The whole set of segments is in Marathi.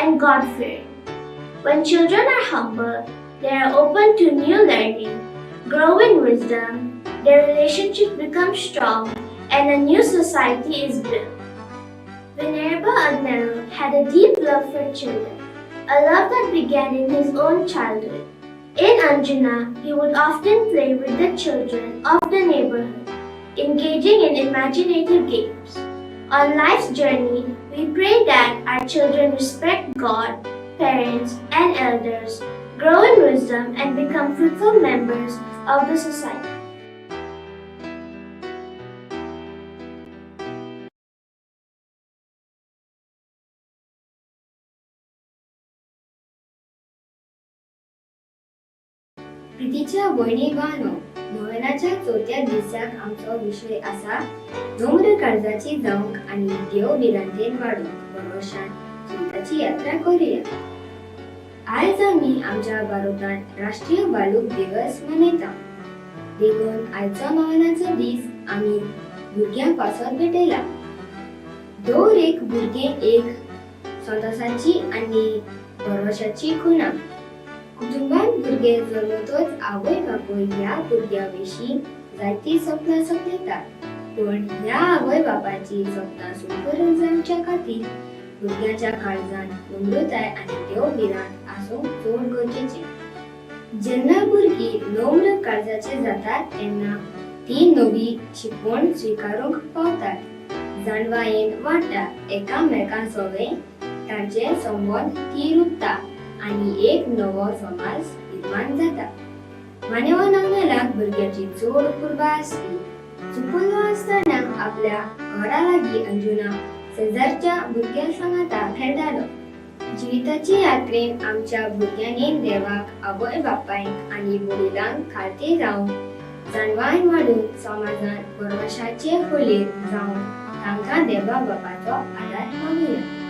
and God-fearing. When children are humble, they are open to new learning, grow in wisdom, their relationship becomes strong, and a new society is built. Venerable Agnero had a deep love for children, a love that began in his own childhood. In Anjuna, he would often play with the children of the neighborhood, engaging in imaginative games. On life's journey, we pray that our children respect God, parents, and elders, grow in wisdom, and become fruitful members of the society. प्रितीच्या भयणीबानो नोव्हेनाच्या चवथ्या दिसाक आमचो विशय आसा नम्र काळजाची जावंक आनी देव बिरांतेन वाडूंक भरोशान जिविताची यात्रा करूया. आज आमी आमच्या भारतांत राष्ट्रीय बालूक दिवस मनयता. देखून आयचो नोव्हेनाचो दीस आमी भुरग्यांक पासत भेटयला. दर एक भुरगें एक संतोशाची आनी भरोशाची खुणा. कुटुंबात भुरगे जल्मतच आवय बापूय ह्या भुरग्या विशीं जायती सपनां सपयतात. पण ह्या आवय बापाची सपनां सुरू करून जावच्या खातीर भुरग्याच्या काळजांत नम्रताय आनी देवभिरांत आसूंक चड गरजेचें. जेन्ना भुरगीं नम्र काळजाचे जातात तेन्ना ती नवी शिकवण स्विकारूंक पावतात. जाणवायेन वाडटा एकामेकां सगळे तांचे संबंद ती रुपता आनी एक नवो समाज निर्माण जाता. मानेवान आंगणाक भुरग्याची चड कुर्बा आसली. चुकलो आसतना आपल्या घरा लागीं अंजुना शेजारच्या भुरग्यां सांगाता खेळटालो. जिविताचे यात्रेन आमच्या भुरग्यांनी देवाक आवय बापायक आनी वडिलांक खातीर रावून जाणवायेन वाडून समाजांत भरवशाचे खोलीर जावन तांकां देवा बापाचो आदार मागुया.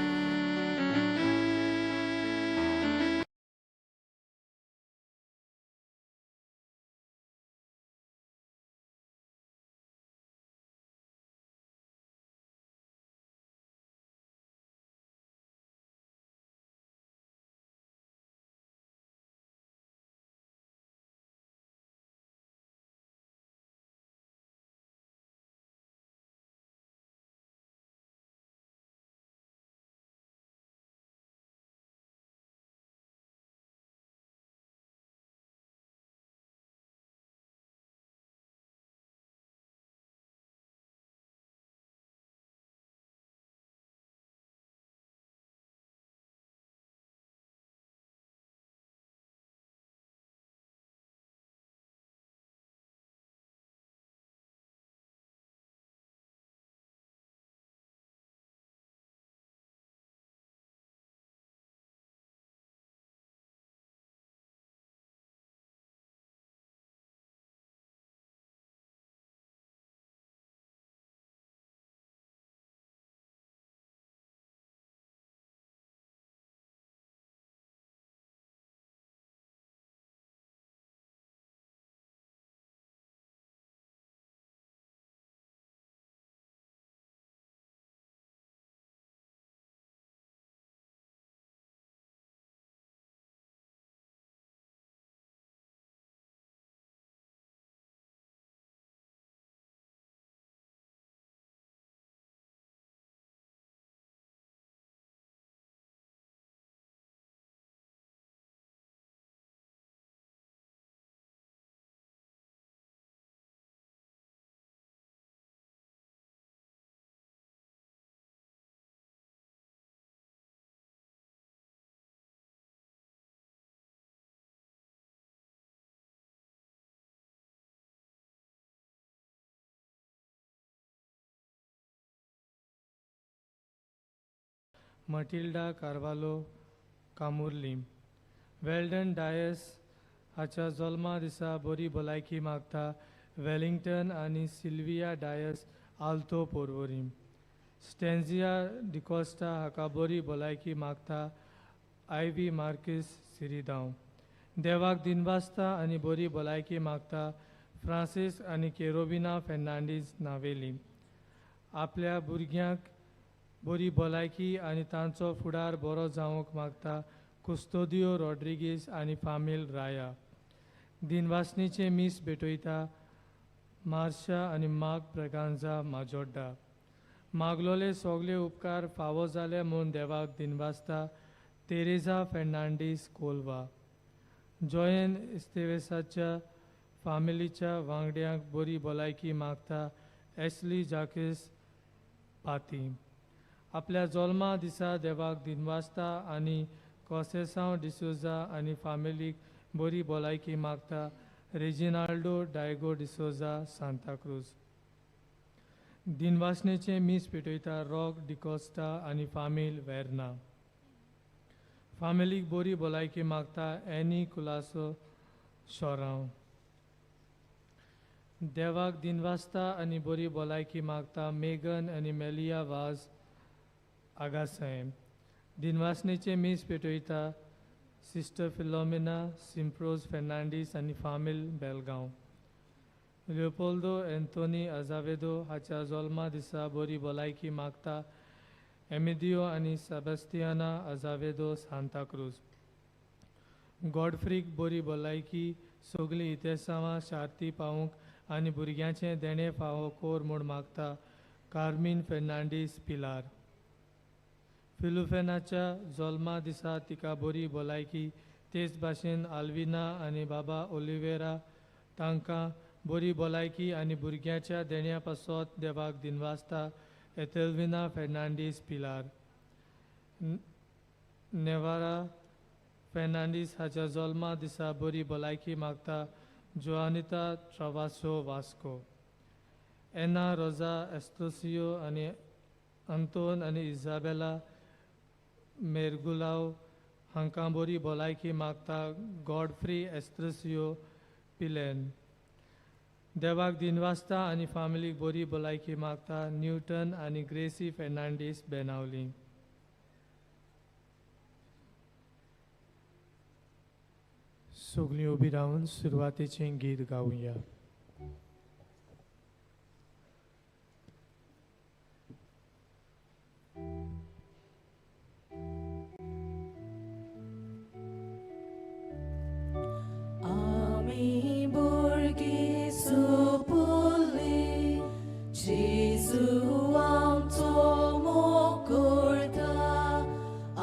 मटिल्डा कार्वालो कामुर्लीम. वेल्डन डायस हाच्या जल्मा दिसा बरी भलायकी मागता वेलिंग्टन आनी सिल्विया डायस आल्तो पोर्वोरीम. स्टेंजिया डिकोस्टा हाका बरी भलायकी मागता आयवी मार्किस सिरिदांव. देवाक दिनबासता आनी बरी भलायकी मागता फ्रांसीस आनी केरोबिना फेर्नांडीस नावेली. आपल्या भुरग्यांक बरी भलायकी आनी तांचो फुडार बरो जावंक मागता कुस्तोदियो रॉड्रिगीस आनी फामील राया. दिनवासनीचे मीस भेटयता मार्शा आनी माग प्रगांजा माजोड्डा. मागलोले सगळे उपकार फावो जाले म्हूण देवाक दिनवासता तेरेजा फेर्नांडीस कोलवा. जॉयन इस्तेवेसाच्या फामिलीच्या वांगड्यांक बरी भलायकी मागता एशली जाकीस पाती. आपल्या जल्मा दिसा देवाक दिनवासता आनी कॉसेसांव डिसोजा आनी फामिलीक बरी भलायकी मागता रेजिनाल्डो डायगो डिसोजा सांताक्रूज. दिनवासनेचे मीस पेटयता रॉक डिकोस्टा आनी फामील वेर्ना. फामिलीक बरी भलायकी मागता एनी कुलासो शोरांव. देवाक दिनवासता आनी बरी भलायकी मागता मेगन आनी मेलिया वाज आगासायम. दिनवासनेचे मीस पेटयता सिस्टर फिलोमिना सिम्प्रोज फेर्नांडीस आनी फामील बेलगांव. लिओपोल्दो एंथोनी अजावेदो हाच्या जल्मा दिसा बरी भलायकी मागता एमिदियो आनी सेबेस्तियाना अजावेदो सांताक्रूज. गॉडफ्रीक बरी भलायकी सगळीं इतेसांवां शार्ती पावूंक आनी भुरग्यांचे देणे फावो कोर म्हूण मागता कार्मीन फेर्नांडीस पिलार. फिलोफेनाच्या जल्मा दिसा तिका बरी भलायकी तेच भाशेन आल्विना आनी बाबा ओलिवेरा तांकां बरी भलायकी आनी भुरग्याच्या देण्या पासत देवाक दिनवासता एतेल्विना फेर्नांडीस पिलार. नेवारा फेर्नांडीस हाच्या जल्मा दिसा बरी भलायकी मागता जोआनिता ट्रावासो वास्को. एना रोजा एस्ट्रोसियो आनी अंतोन आनी इजाबेला मेरगुलाव हांकां बरी भलायकी मागता गॉडफ्री एस्ट्रोसियो पिलेन. देवाक दिनवासता आनी फामिलीक बरी भलायकी मागता न्यूटन आनी ग्रेसी फेर्नांडीस बेनावली. सगळीं उबी रावन सुरवातेचें गीत गावया. आमी भुरगीं सुपुल्लीं जेजू आमचो मोग करता.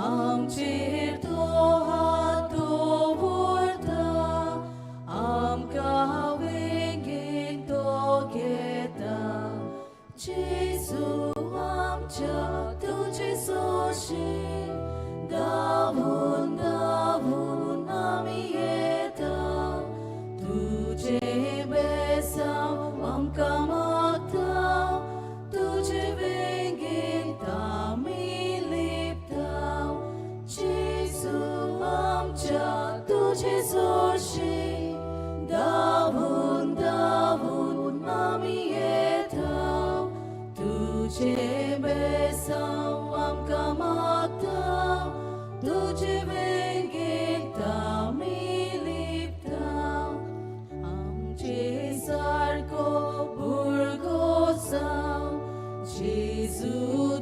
आमचेर तो हात दवरता. आमकां वेगेन तो घेता. जेजू आमच्या तुजे सोशी धांवून धांवून आमी येता. तुजे बेसांव आमकां मागता. तुजे वेगेन आमी लिपता. जेजू आमच्या तुजे सोशी धांवून धांवून आमी येता. तुजे बेसांव आमकां मागता. तुजे वेगेन आमी लिपता. आमचे सारको भुरगो जावन जेजू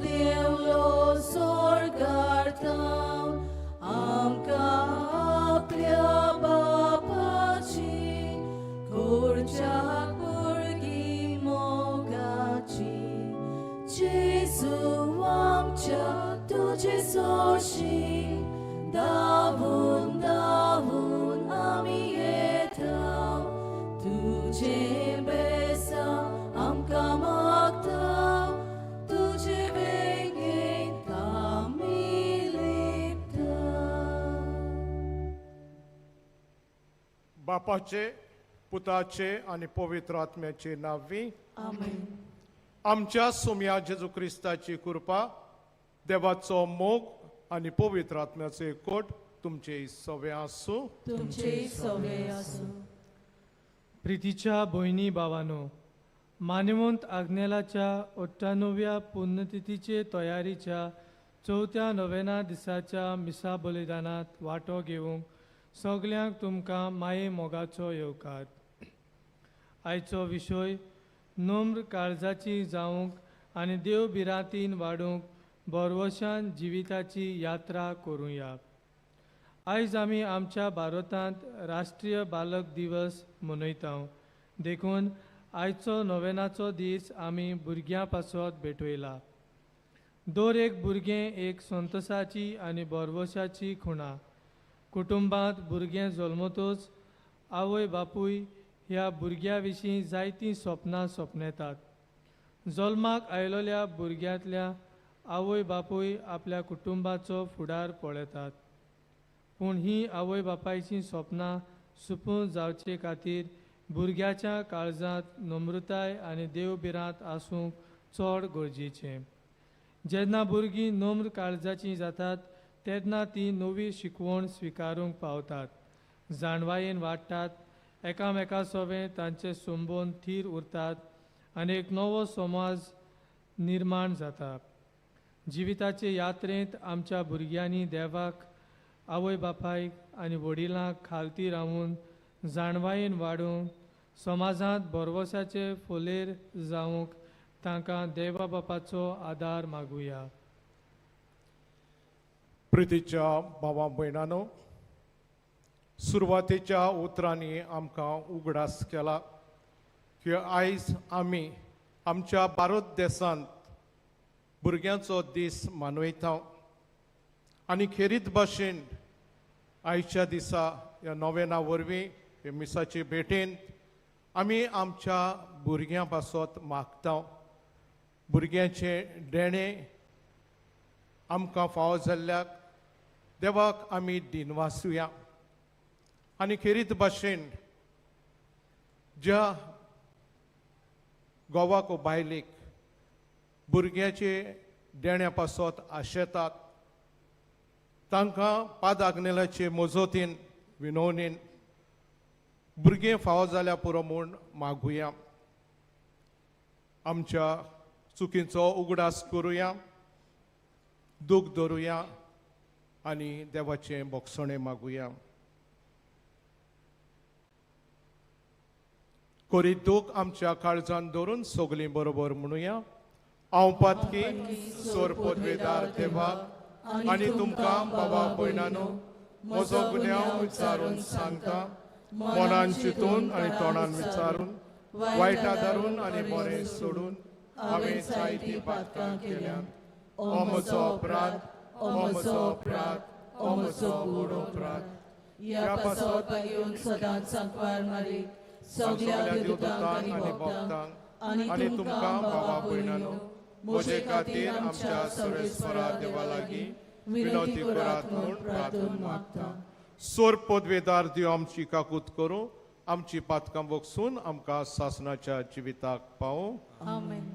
देवलो स्वर्गार थावन आमकां आपल्या बापाची करच्याक भुरगीं मोगाची. जेजू आमच्या तुजे सोशी धांवून धांवून आमी येता. तुजे बेसांव आमकां मागता. तुजे वेगेन आमी लिपता. बापाचे पुताचे आनी पवित्र आत्म्याचे नांवी आमेन. आमच्या सोम्या जेजू क्रिस्ताची कृपा देवाचो मोग आनी पवित्र आत्म्याचो एकवट तुमचे सगळे आसूं. तुमचे सगळे आसूं. प्रितीच्या भयणी भावांनो, मान्यवंत आग्नेलाच्या 98व्या पुण्यतिथीचे तयारीच्या 4थ्या नोवेना दिसाच्या मिसा बलिदानांत वांटो घेवंक सगल्यांक तुमकां माये मोगाचो येवकार. आयचो विशय नम्र काळजाची जावंक आनी देव बिरांतीन वाडूंक बरवशान जिविताची यात्रा करूया. आयज आमी आमच्या भारतांत राष्ट्रीय बालक दिवस मनयता. देखून आयचो नोवेनाचो दीस आमी भुरग्यां पासत भेटयला. दर एक भुरगें एक संतोशाची आनी बरवशाची खुणा. कुटुंबांत भुरगें जल्मतूच आवय बापूय ह्या भुरग्या विशीं जायतीं सपनां सपनेतात. जल्माक आयलोल्या भुरग्यांतल्या आवय बापूय आपल्या कुटुंबाचो फुडार पळयतात. पूण ही आवय बापायचीं सपनां सुपूं जावचे खातीर भुरग्याच्या काळजांत नम्रताय आनी देवबिरांत आसूंक चड गरजेचें. जेन्ना भुरगीं नम्र काळजाचीं जातात तेन्ना तीं नवी शिकवण स्विकारूंक पावतात, जाणवायेन वाडटात, एकामेका सोबें तांचे संबंद थीर उरतात आनी एक नवो समाज निर्माण जाता. जिविताचे यात्रेंत आमच्या भुरग्यांनी देवाक, आवय बापायक आनी वडिलांक खालती रावून जाणवायेन वाडूंक, समाजांत बरवशाचे फोलेर जावंक तांकां देवा बापाचो आदार मागुया. प्रितीच्या भावा भयणांनो, सुरवातेच्या उतरांनी आमकां उगडास केला की आयज आमी आमच्या भारत देशांत भुरग्यांचो दीस मनयता. आनी खेरीत भाशेन आयच्या दिसा ह्या नोवेना वरवीं हे मिसाचे भेटेंत आमी आमच्या भुरग्यां पासत मागता. भुरग्यांचे देणे आमकां फावो जाल्ल्याक देवाक आमी दिनवासुया. आनी खेरीत भाशेन ज्या घोवाक वा बायलेक भुरग्याचे देण्या पासत आशेतात तांकां पाद आग्नेलाचे मजतीन विनवणेन भुरगें फावो जाल्या पुरो म्हूण मागुया. आमच्या चुकीचो उगडास करुया, दूख धरुया आनी देवाचें बोगसणें मागुया. कोरी दूख आमच्या काळजांत धरून सगलीं बरोबर म्हणुया. हांव पातकी सोर पदवेदार देवाक आनी तुमकां बाबा भयणांनो म्हजो गुन्यांव विचारून सांगता. मनान चिंतून आनी तोंडान विचारून, वायटा धरून आनी बरें सोडून हांवें जायतीं पातकां केल्यात. हो म्हजो अपराध, हो म्हजो अपराध, हो म्हजो गूढ अपराध. ह्या पासत घेवन सदांच सांकवार मारी सगल्या देवतांक आनी भक्तांक आनी तुमकां बाबा भयणांनो म्हजे खातीर आमच्या सर्वेस्वरा देवा लागीं विनवती करात म्हूण प्रार्थना मागता. सोर पदवेदार देव आमची काकूत करूं, आमची पातकां बोगसून आमकां सासणाच्या जिविताक पावूं. आमेन.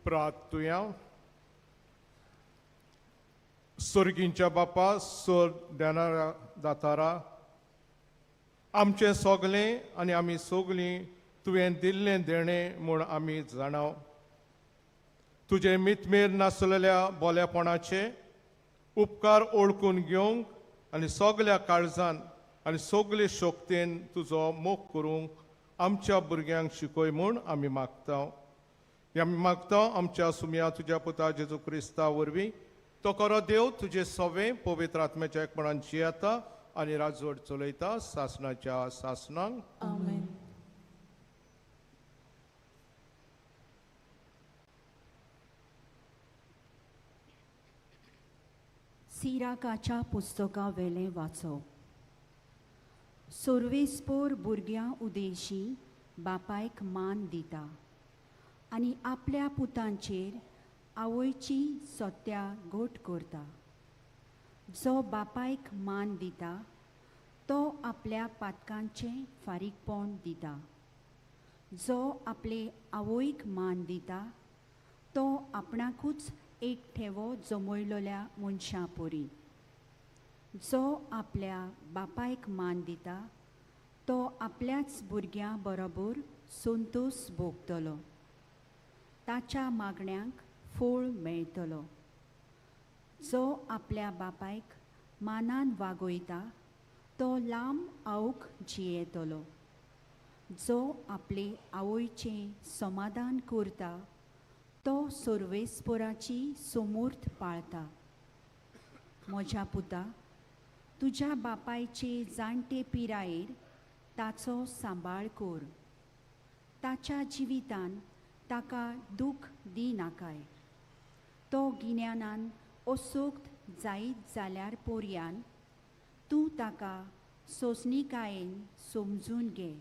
प्रार्थुया. स्वर्गींच्या बापा, सोर देणारा दातारा, आमचें सोगलें आनी आमी सगलीं तुवें दिल्लें देणें म्हूण आमी जाणाव. तुजे मितमेर नासलेल्या बोलेपणाचे उपकार ओळखून घेवंक आनी सगल्या काळजान आनी सगले शक्तीन तुजो मोग करूंक आमच्या भुरग्यांक शिकय म्हूण आमी मागता. आमी मागता आमच्या सुमया तुज्या पुता जेजू क्रिस्ता वरवीं तो खरो देव तुजे सवे पवित्र आत्म्याच्या एकपणान जियेता आनी राजवट चलयता सासणाच्या सासणांक. आमेन. सिराकाच्या पुस्तका वेले वाचप. सोर्वेस्पोर भुरग्यां उदेशी बापायक मान दिता आनी आपल्या पुतांचेर आवयची सत्या घोट करता. जो बापायक मान दिता तो आपल्या पातकांचें फारीकपण दिता. जो आपले आवयक मान दिता तो आपणाकूच एक ठेवो जमयलोल्या मनशां परी. जो आपल्या बापायक मान दिता तो आपल्याच भुरग्यां बरोबर संतोष भोगतलो. ताच्या मागण्यांक फळ मेळटलो. जो आपल्या बापायक मानान वागयता तो लांब आऊक जियेतलो. जो आपले आवयचें समाधान करता तो सर्वेस्पराची समूर्त पाळता. म्हज्या पुता, तुज्या बापायचे जाणटे पिरायेर ताचो सांबाळ कर. ताच्या जिवितान ताका दूख दिनाकाय. तो गिन्यानान असोक्त जायत जाल्यार पोरयान तूं ताका सोंसणिकायेन समजून घे.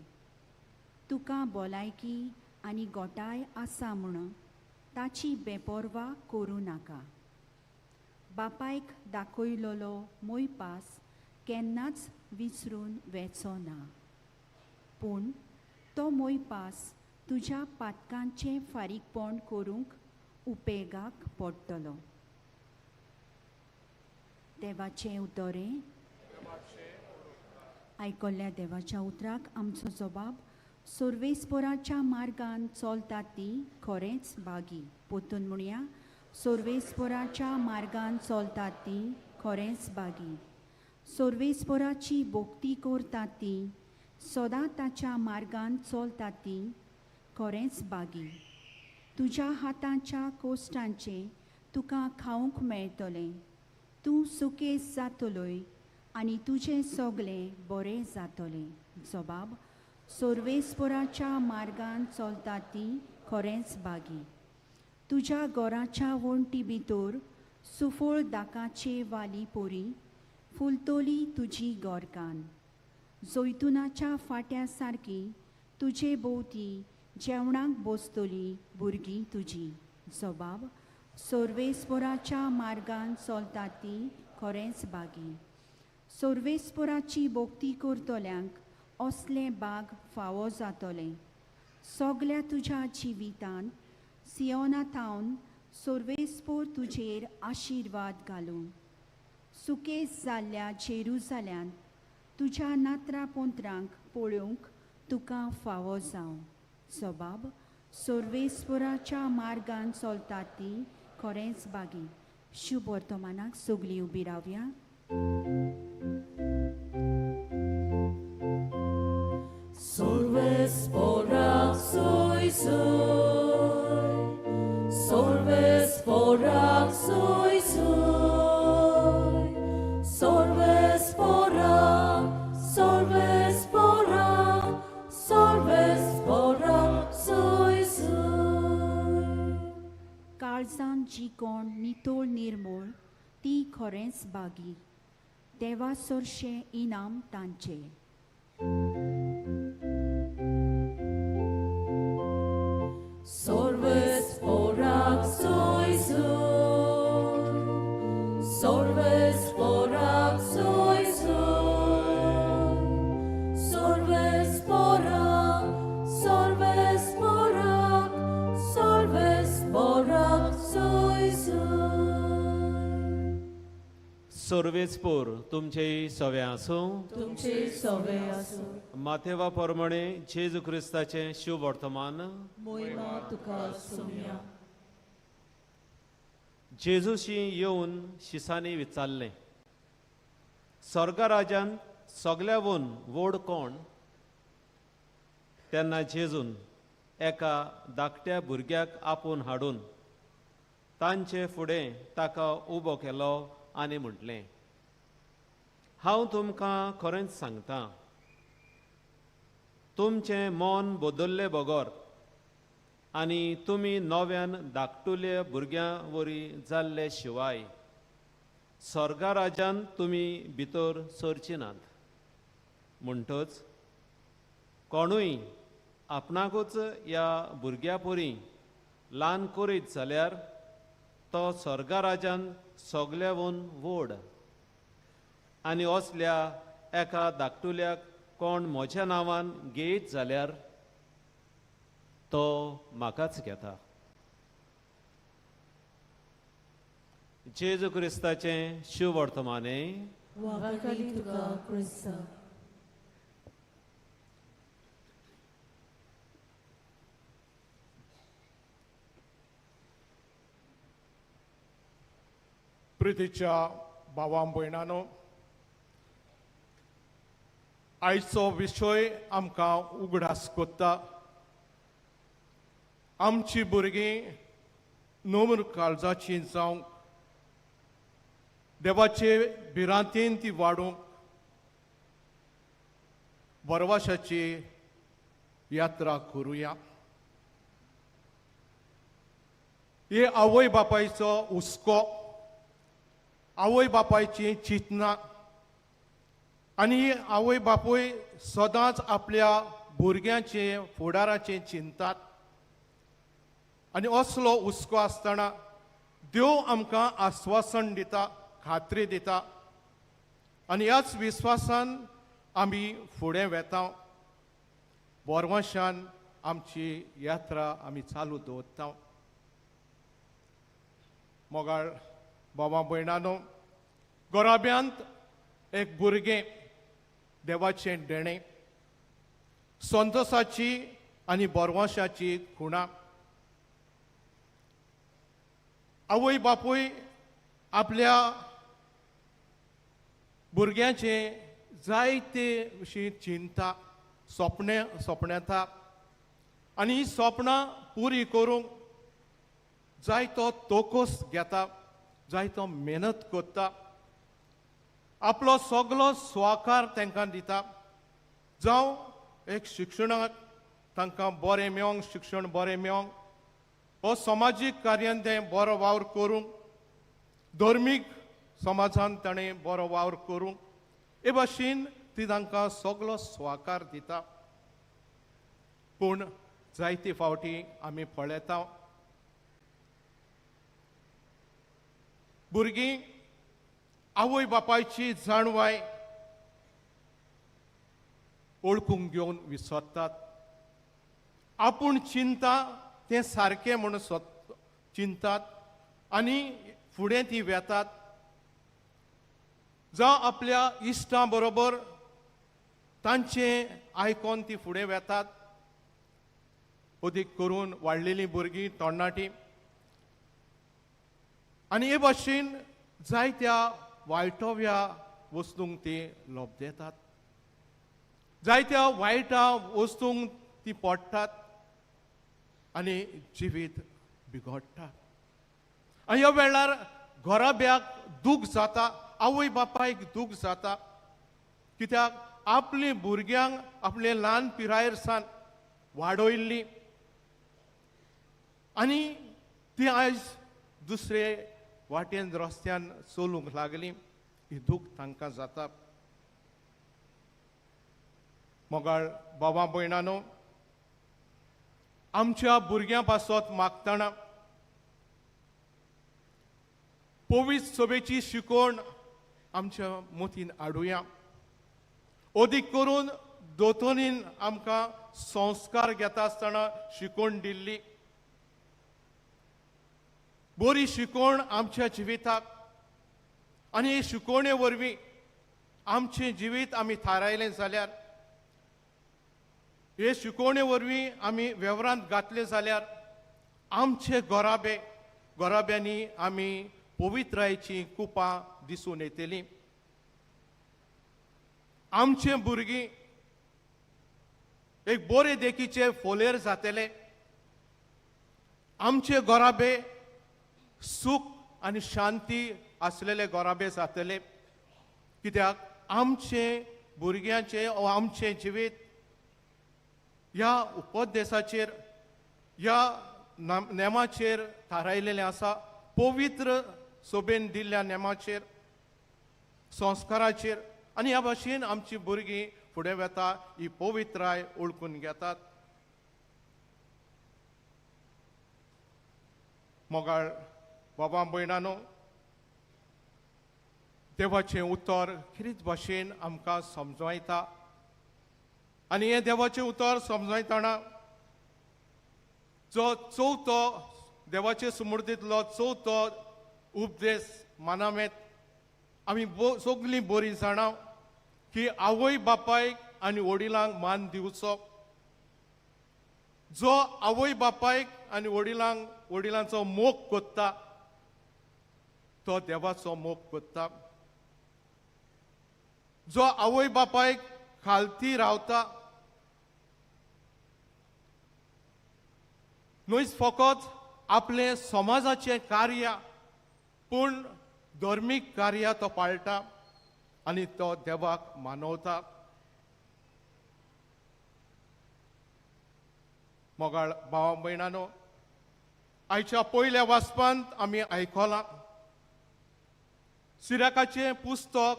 तुका भलायकी आनी गोठाय आसा म्हूण ताची बेपरवा करूं नाका. बापायक दाखयलोलो मोयपास केन्नाच विसरून वेचो ना. पूण तो मोयपास तुज्या पातकांचें फारीकपण करूंक उपेगाक पडटलो. देवाचें उतोरें. आयकल्ल्या देवाच्या उतराक आमचो जबाब. सोर्वेस्पराच्या मार्गान चलतात ती खरेंच बागी. पोतून म्हणया, सोर्वेस्पराच्या मार्गान चलतात ती खरेंच बागी. सोर्वेस्पराची भोक्ती करतात ती सदां ताच्या मार्गान चलतात ती खरेंच बागी. तुज्या हातांच्या कोश्टांचें तुका खावंक मेळटलें. तूं सुकेस जातलोय आनी तुजें सगळें बरें जातलें. जबाब. सोर्वेस्पराच्या मार्गान चलतात ती खरेंच बागी. तुज्या घराच्या वणटी भितर सुफळ दाकाचे वाली पोरी फुलतली तुजी गोरकान. जैतुनाच्या फाट्या सारकी तुजे भोवती जेवणाक बसतली भुरगीं तुजी. जबाब. सोर्वेस्पराच्या मार्गान चलतात ती खरेंच बागी. सोर्वेस्पराची भोक्ती करतल्यांक असलें बाग फावो जातलें. सगल्या तुज्या जिवितान सियोनातावन सोर्वेस्पोर तुजेर आशिर्वाद घालूं. सुकेस जाल्ल्या जेरुजाल्यांत तुज्या नात्रा पोंत्रांक पळोवंक तुका फावो जावं. जबाब. सोर्वेस्पराच्या मार्गान चलतात ती खरेंच बागी. शुभ वर्तमानाक सगळीं उबी रावया. Sorbespora soy soy, sorbespora soy soy, sorbespora, sorbespora, sorbespora soy soy. काळजान जी कोण नितोळ निर्मळ ती खरेंच बागी. देवा सरशें इनाम तांचें. Sorbespora soy soy, sorbespora soy soy, sorbespora, sorbespora, sorbespora soy soy. सोर्वेस्पोर तुमचे सवे आसूं. तुमचे सवे आसूं. माथेवा प्रमाणे जेजू क्रिस्ताचें शुभ वर्तमान. मोहिमा तुका सुम्या. जेजूशी येवन शिसांनी विचारलें, स्वर्गा राज्यांत सगल्यावन व्हड कोण? तेन्ना जेजून एका धाकट्या भुरग्याक आपूण हाडून तांचे फुडें ताका उबो केलो आनी म्हटलें, हांव तुमकां खरेंच सांगतां, तुमचें मन बदल्ले बगोर आनी तुमी नव्यान धाकटुल्या भुरग्यां वरी जाल्ले शिवाय स्वर्गा राज्यांत तुमी भितर सरची नात. म्हणटच कोणूय आपणाकूच ह्या भुरग्या परी ल्हान करीत जाल्यार तो स्वर्गा राज्यांत सगल्यावन व्हड. आनी असल्या एका धाकटुल्याक कोण म्हज्या नांवान घेयत जाल्यार तो म्हाकाच घेता. जेजू क्रिस्ताचें शिव वर्तमाने वाकली तुका क्रिस्त. प्रितीच्या भावां भयणांनो, आयचो विशय आमकां उगडास कोत्ता. आमची भुरगीं नोमर काळजाची जावंक, देवाचे भिरांतेन ती वाडूंक वरवाशाची यात्रा करुया. हे आवय बापायचो हुस्को, आवय बापायची चिंतना आनी आवय बापूय सदांच आपल्या भुरग्याचे फुडाराचें चिंतात. आनी असलो हुस्को आसतना देव आमकां आस्वासन दिता, खात्री दिता आनी ह्याच विस्वासान आमी फुडें वेता. बोरवाशान आमची यात्रा आमी चालू दवरता. मोगाळ बाबा भयणांनो, गोराब्यांत एक भुरगें देवाचें देणें, संतोसाची आनी बोरवाशाची खुणां. आवय बापूय आपल्या भुरग्याचे जायते विशीं चिंता, सोपण्याता आनी ही सपनां पुरी करूंक जायतो तोकोस घेता, जायतो मेहनत करता, आपलो सगलो स्वाकार तांकां दिता. जावं एक शिक्षणाक तांकां बरें मेळोंक, शिक्षण बरें मेळोंक, हो समाजीक कार्यान तें बरो वावर करूंक, धर्मीक समाजान ताणें बरो वावर करूंक, हे भाशेन ती तांकां सगलो स्वाकार दिता. पूण जायते फावटी आमी पळयता भुरगीं आवय बापायची जाणवाय ओळखूंक घेवन विसरतात. आपूण चिंता तें सारकें म्हणून चिंतात आनी फुडें ती वेतात. जावं आपल्या इश्टां बरोबर तांचें आयकोन ती फुडें वेतात. अदीक करून वाडलेलीं भुरगीं तरणाटीं आनी हे भाशेन जायत्या वायटव्या वस्तूंक ती लोबदेतात, जायत्या वायटा वस्तूंक ती पडटात आनी जिवीत बिगडटा. आनी ह्या वेळार घोराब्याक दूख जाता, आवय बापायक दूख जाता, कित्याक आपली भुरग्यांक आपले ल्हान पिरायेर सावन वाडयल्लीं आनी ती आयज दुसरे वाटेन रस्त्यान चलूंक लागलीं, ही दूख तांकां जाता. मोगाळ बाबा भयणांनो, आमच्या भुरग्यां पासत मागतना पवित्र सभेची शिकवण आमच्या मतीन हाडुया. अदीक करून दोतोनीन आमकां संस्कार घेता आसतना शिकवण दिल्ली. बरी शिकवण आमच्या जिविताक आनी हे शिकवणे वरवीं आमचें जिवीत आमी थारायलें जाल्यार, हे शिकवणे वरवीं आमी वेव्हारांत घातले जाल्यार आमचे गोराब्यांनी आमी पवित्रायेचीं कुपां दिसून येतलीं. आमचे भुरगीं एक बरे देखीचे फोलेर जातले आमचे गोराबे सुख आनी शांती आसलेले गोराबे जातले, कित्याक आमचे भुरग्यांचे वा आमचे जिवीत ह्या उपदेशाचेर, ह्या नेमाचेर थारायलेलें आसा. पवित्र सोबेन दिल्ल्या नेमाचेर, संस्काराचेर, आनी ह्या भाशेन आमची भुरगीं फुडें वता, ही पवित्राय ओळखून घेतात. मोगाळ बाबा भयणानो, देवाचें उतर खरीच भाशेन आमकां समजयता. आनी हें देवाचें उतर समजयतना जो चवथो देवाचे सुमृतींतलो चवथो उपदेश मानामेत आमी सगलीं बरीं जाणा की आवय बापायक आनी वडिलांक मान दिवचो. जो आवय बापायक आनी वडिलांचो मोग कोत्ता तो देवाचो मोग कोत्ता. जो आवय बापायक खालती रावता, न्हयच फकत आपले समाजाचे कार्य पूण धर्मीक कार्य तो पाळटा आनी तो देवाक मानवता. मोगाळ भावा भयणानो, आयच्या पयल्या वाचपांत आमी आयकलां सिराकाचें पुस्तक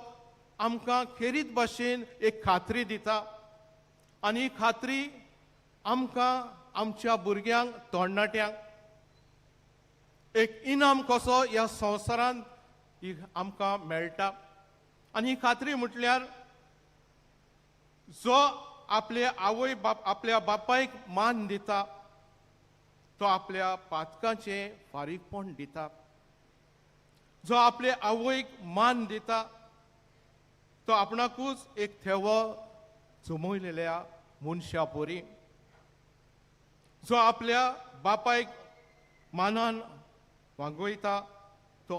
आमकां खेरीत भाशेन एक खात्री दिता. आनी ही खात्री आमकां आमच्या भुरग्यांक तरणाट्यांक एक इनाम कसो ह्या संवसारांत आमकां मेळटा. आनी ही खात्री म्हटल्यार जो आपल्या बापायक मान दिता तो आपल्या पातकांचें फारीकपण दिता. जो आपले आवयक मान दिता तो आपणाकूच एक थेवो जमयलेल्या मनशा परी. जो आपल्या बापायक मानान वागयता तो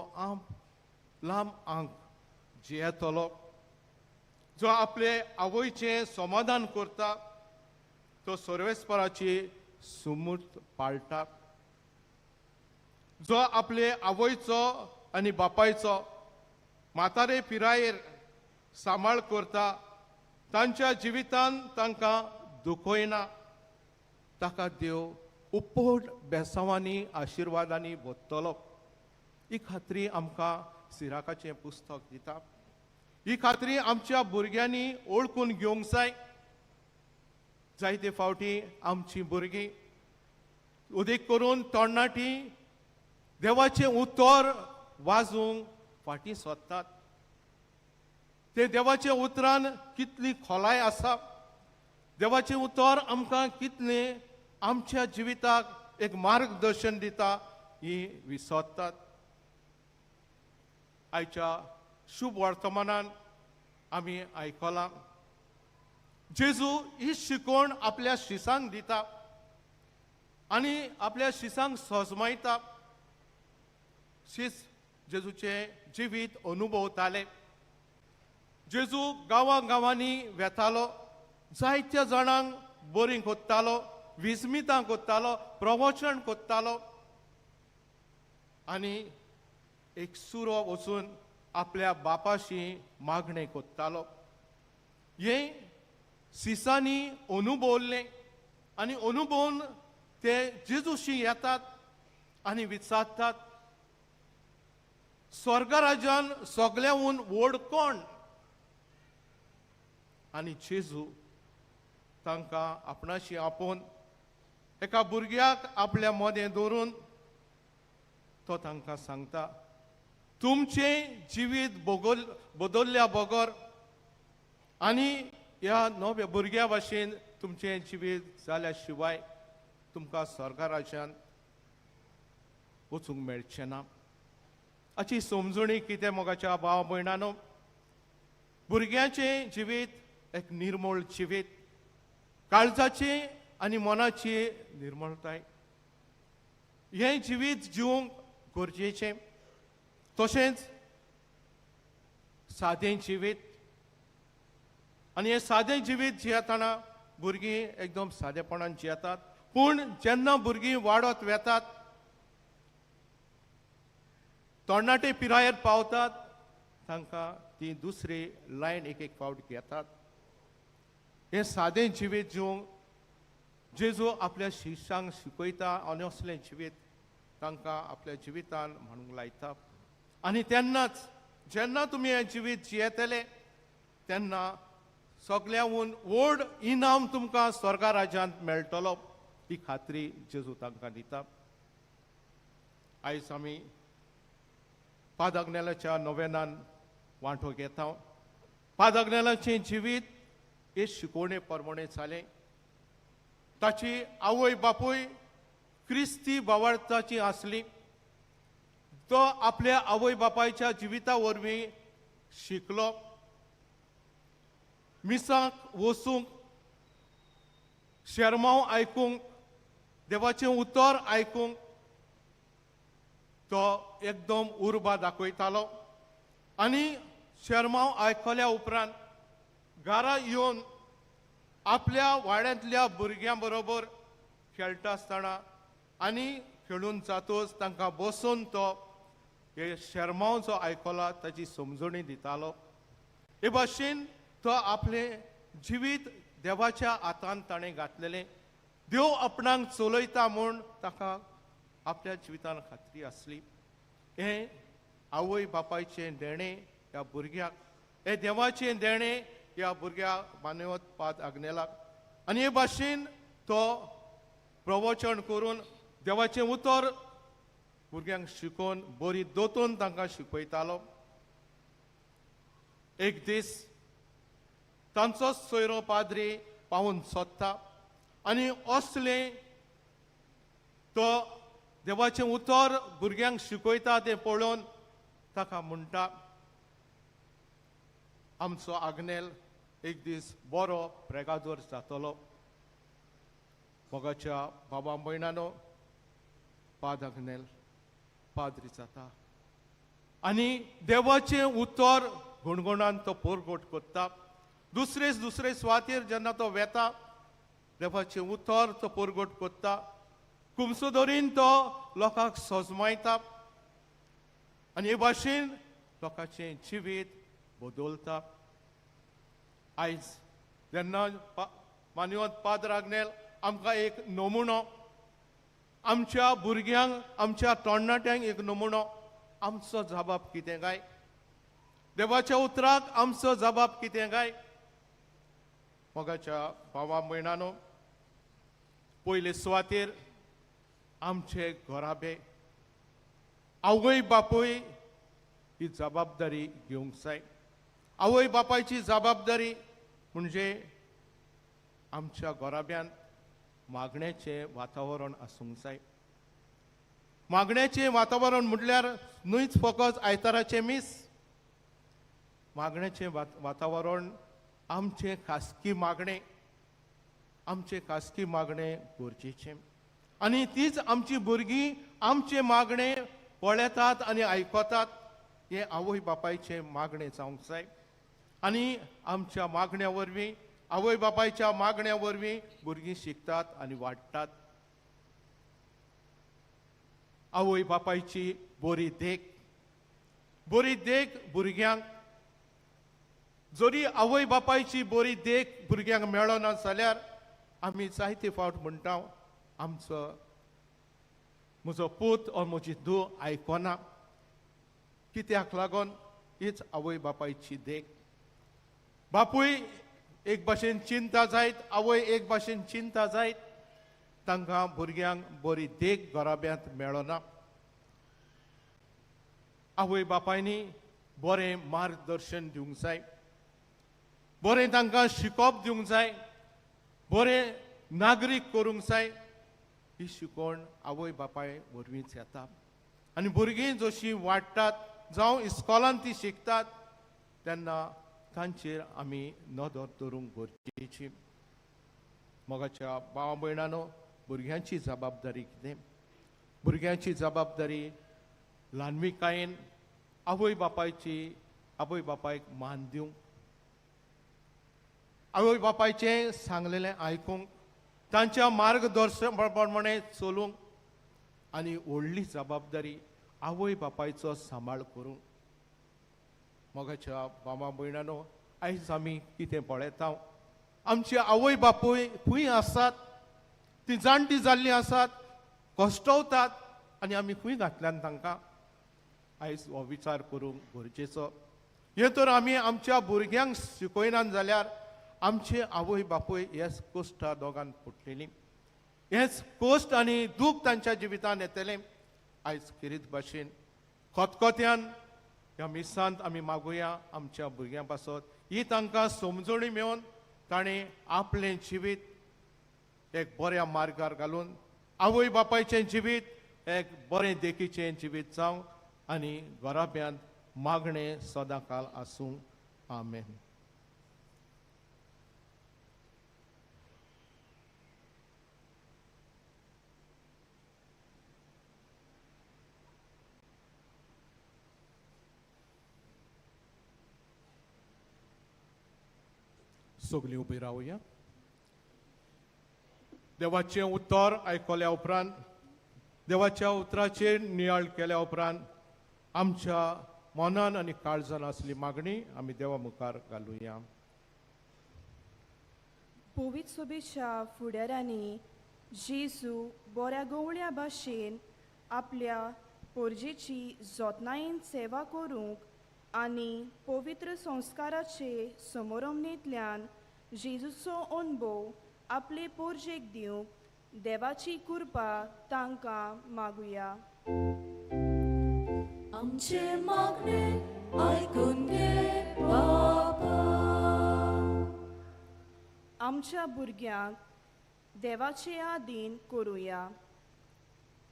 लांब आंग जियेतलो. जो आपले आवयचें समाधान करता तो सर्वेस्पराची सुमूर्त पाळटा. जो आपले आवयचो आनी बापायचो म्हातारे पिरायेर सांबाळ करता, तांच्या जिवितांत तांकां दुखयना, ताका देव उप्पोट बेसांवांनी आशिर्वादांनी भोगतलो. ही खात्री आमकां सिराकाचें पुस्तक दिता. ही खात्री आमच्या भुरग्यांनी ओळखून घेवंक जाय. जायते फावटी आमची भुरगीं उदेक करून तरणाटी देवाचें उतर वाजूंक फाटीं सरतात. ते देवाच्या उतरान कितली खोलाय आसा, देवाचें उतर आमकां कितलें आमच्या जिविताक एक मार्गदर्शन दिता ही विसरतात. आयच्या शुभ वर्तमानान आमी आयकलां जेजू ही शिकवण आपल्या शिसांक दिता आनी आपल्या शिसांक सजमायता. शिस जेजूचें जिवीत अनुभवताले. जेजू गांवांनी वेतालो, जायत्या जाणांक बरी कोत्तालो, विस्मितां कोत्तालो, प्रवचन कोत्तालो आनी एक सुरो वचून आपल्या बापाशी मागणें कोत्तालो. हें सिसांनी अनुभवलें आनी अनुभवून ते जेजूशी येतात आनी विचारतात, स्वर्ग राज्यान सगळ्याहून व्हड कोण? आनी जेजू तांकां आपणाशी आपोवन एका भुरग्याक आपल्या मदें दवरून तो तांकां सांगता, तुमचें जिवीत बदल्ल्या बगर आनी ह्या नव्या भुरग्या भाशेन तुमचें जिवीत जाल्या शिवाय तुमकां स्वर्ग राज्यांत वचूंक मेळचें ना. हाची समजुणी कितें मोगाच्या भाव भयणानो? भुरग्याचें जिवीत एक निर्मळ जिवीत, काळजाची आनी मनाची निर्मळताय. हें जिवीत जिवंक गरजेचें. तशेंच सादें जिवीत. आनी हें सादें जिवीत जियेतना भुरगीं एकदम सादेपणान जियेतात. पूण जेन्ना भुरगीं वाडत वेतात तरणाटे पिरायेर पावतात तांकां ती दुसरी लायन एक एक फावट घेतात. हे सादें जिवीत जिवंक जेजू आपल्या शिश्यांक शिकयता आनी असलें जिवीत तांकां आपल्या जिवितान म्हणूंक लायता. आनी तेन्नाच जेन्ना तुमी हें जिवीत जियेतले तेन्ना सगळ्याहून व्हड इनाम तुमकां स्वर्गा राज्यांत मेळटलो ही खात्री जेजू तांकां दिता. आयज आमी पादाग्नेलाच्या नोवेनान वांटो घेता. पादाग्नेलाचें जिवीत हे शिकोवणे प्रमाणे जालें. ताची आवय बापूय क्रिस्ती भावार्थाची आसली. तो आपल्या आवय बापायच्या जिविता वरवीं शिकलो. मिसाक वचूंक, शर्माव आयकूंक, देवाचें उतर आयकूंक तो एकदम उर्बा दाखयतालो. आनी शर्माव आयकल्या उपरांत घरा येवन आपल्या वाड्यांतल्या भुरग्यां बरोबर खेळटा आसतना आनी खेळून जातूच तांकां बसून तो हे शर्माव जो आयकला ताची समजणी दितालो. हे भाशेन तो आपलें जिवीत देवाच्या हातांत ताणें घातलेलें. देव आपणाक चलयता म्हूण ताका आपल्या जिवितान खात्री आसली. हें आवय बापायचें देणें ह्या भुरग्याक, हें देवाचें देणें ह्या भुरग्याक मानवत पाद आग्नेलाक. आनी हे भाशेन तो प्रवचन करून देवाचें उतर भुरग्यांक शिकोवन बरी दोतोवन तांकां शिकयतालो. एक दीस तांचोच सोयरो पाद्री पावून सोदता आनी असलें तो देवाचें उतर भुरग्यांक शिकयता तें पळोवन ताका म्हणटा, आमचो आग्नेल एक दीस बरो प्रेगादोर जातलो. मोगाच्या बाबा भयणानो, पाद आग्नेल पाद्री जाता आनी देवाचें उतर गुणगुणान तो पोरगोट करता. दुसरे सुवातेर जेन्ना तो वेता देवाचें उतर तो पोरगोट करता. कुमसुदोरीन तो लोकांक सोजमायता आनी हे भाशेन लोकांचें जिवीत बदलता. आयज जेन्ना मानवत पाद्र आग्नेल आमकां एक नमुनो, आमच्या भुरग्यांक, आमच्या तरणाट्यांक एक नमुनो, आमचो जबाब कितें काय, देवाच्या उतराक आमचो जबाब कितें काय. मोगाच्या भावा भयणानो, पयले सुवातेर आमचे घोराबे आवय बापूय ही जबाबदारी घेवंक जाय. आवय बापायची जबाबदारी म्हणजे आमच्या घोराब्यांत मागण्याचें वातावरण आसूंक जाय. मागण्याचें वातावरण म्हटल्यार न्हूच फकत आयताराचें मीस. मागण्याचें वातावरण आमचें खासगी मागणें, आमचें खासगी मागणें गरजेचें. आनी तीच आमची भुरगीं आमचें मागणें पळयतात आनी आयकतात. हें आवय बापायचें मागणें जावंक जाय. आनी आमच्या मागण्या वरवीं, आवय बापायच्या मागण्या वरवीं भुरगीं शिकतात आनी वाडटात. आवय बापायची बरी देख भुरग्यांक, जरी आवय बापायची बरी देख भुरग्यांक मेळना जाल्यार आमी जायते फावट म्हणटा म्हजो पूत वा म्हजी धूव आयकना. कित्याक लागून? हीच आवय बापायची देख. बापूय एक भाशेन चिंता जायत, आवय एक भाशेन चिंता जायत, तांकां भुरग्यांक बरी देख घराब्यांत मेळना. आवय बापायनी बरें मार्गदर्शन दिवंक जाय, बरें तांकां शिकोवप दिवंक जाय, बरें नागरीक करूंक जाय. ही शिकवण आवय बापाय वरवींच येता. आनी भुरगीं जशीं वाडटात जावं इस्कॉलान तीं शिकतात तेन्ना तांचेर आमी नदर दवरूंक गरजेची. मोगाच्या भावा भयणानो, भुरग्यांची जबाबदारी कितें? भुरग्यांची जबाबदारी ल्हानविकायेन आवय बापायक मान दिवंक, आवय बापायचें सांगलेलें आयकूंक, तांच्या मार्गदर्शन प्रमाणे चलूंक. आनी व्हडली जबाबदारी आवय बापायचो सांबाळ करूंक. मोगाच्या बाबा भयणानो, आयज आमी कितें पळयता, आमची आवय बापूय खंय आसात, ती जाणटी जाल्लीं आसात, कश्टवतात, आनी आमी खंय घातल्यान तांकां. आयज हो विचार करूंक गरजेचो. हे तर आमी आमच्या भुरग्यांक शिकयनात जाल्यार आमचे आवय बापूय हेच कश्टा दोगान पडटलीं. हेच कश्ट आनी दूख तांच्या जिवितान येतलें. आयज खेरीत भाशेन खतखत्यान ह्या मिसांत आमी मागुया आमच्या भुरग्यां पासत ही तांकां समजणी मेळोवन ताणें आपलें जिवीत एक बऱ्या मार्गार घालून आवय बापायचें जिवीत एक बरें देखीचें जिवीत जावं आनी घराब्यांत मागणें सदां काल आसूं. आमेन. सगळीं उबी रावया. देवाचें उतर आयकल्या उपरांत, देवाच्या उतराचेर नियाळ केल्या उपरांत आमच्या मनान आनी काळजान आसली मागणी आमी देवा मुखार घालुया. पवित्र सभेच्या फुडाऱ्यांनी जेजू बऱ्या गवळ्या भाशेन आपल्या पोरजेची जतनायेन सेवा करूंक आनी पवित्र संस्काराचे समारंभेंतल्यान जेजूचो अनुभव आपले पोरजेक दिवंक देवाची कृपा तांकां मागुया. आमचे मागणे ऐकून घे बाबा. आमच्या भुरग्यांक देवाचे आदीन करुया.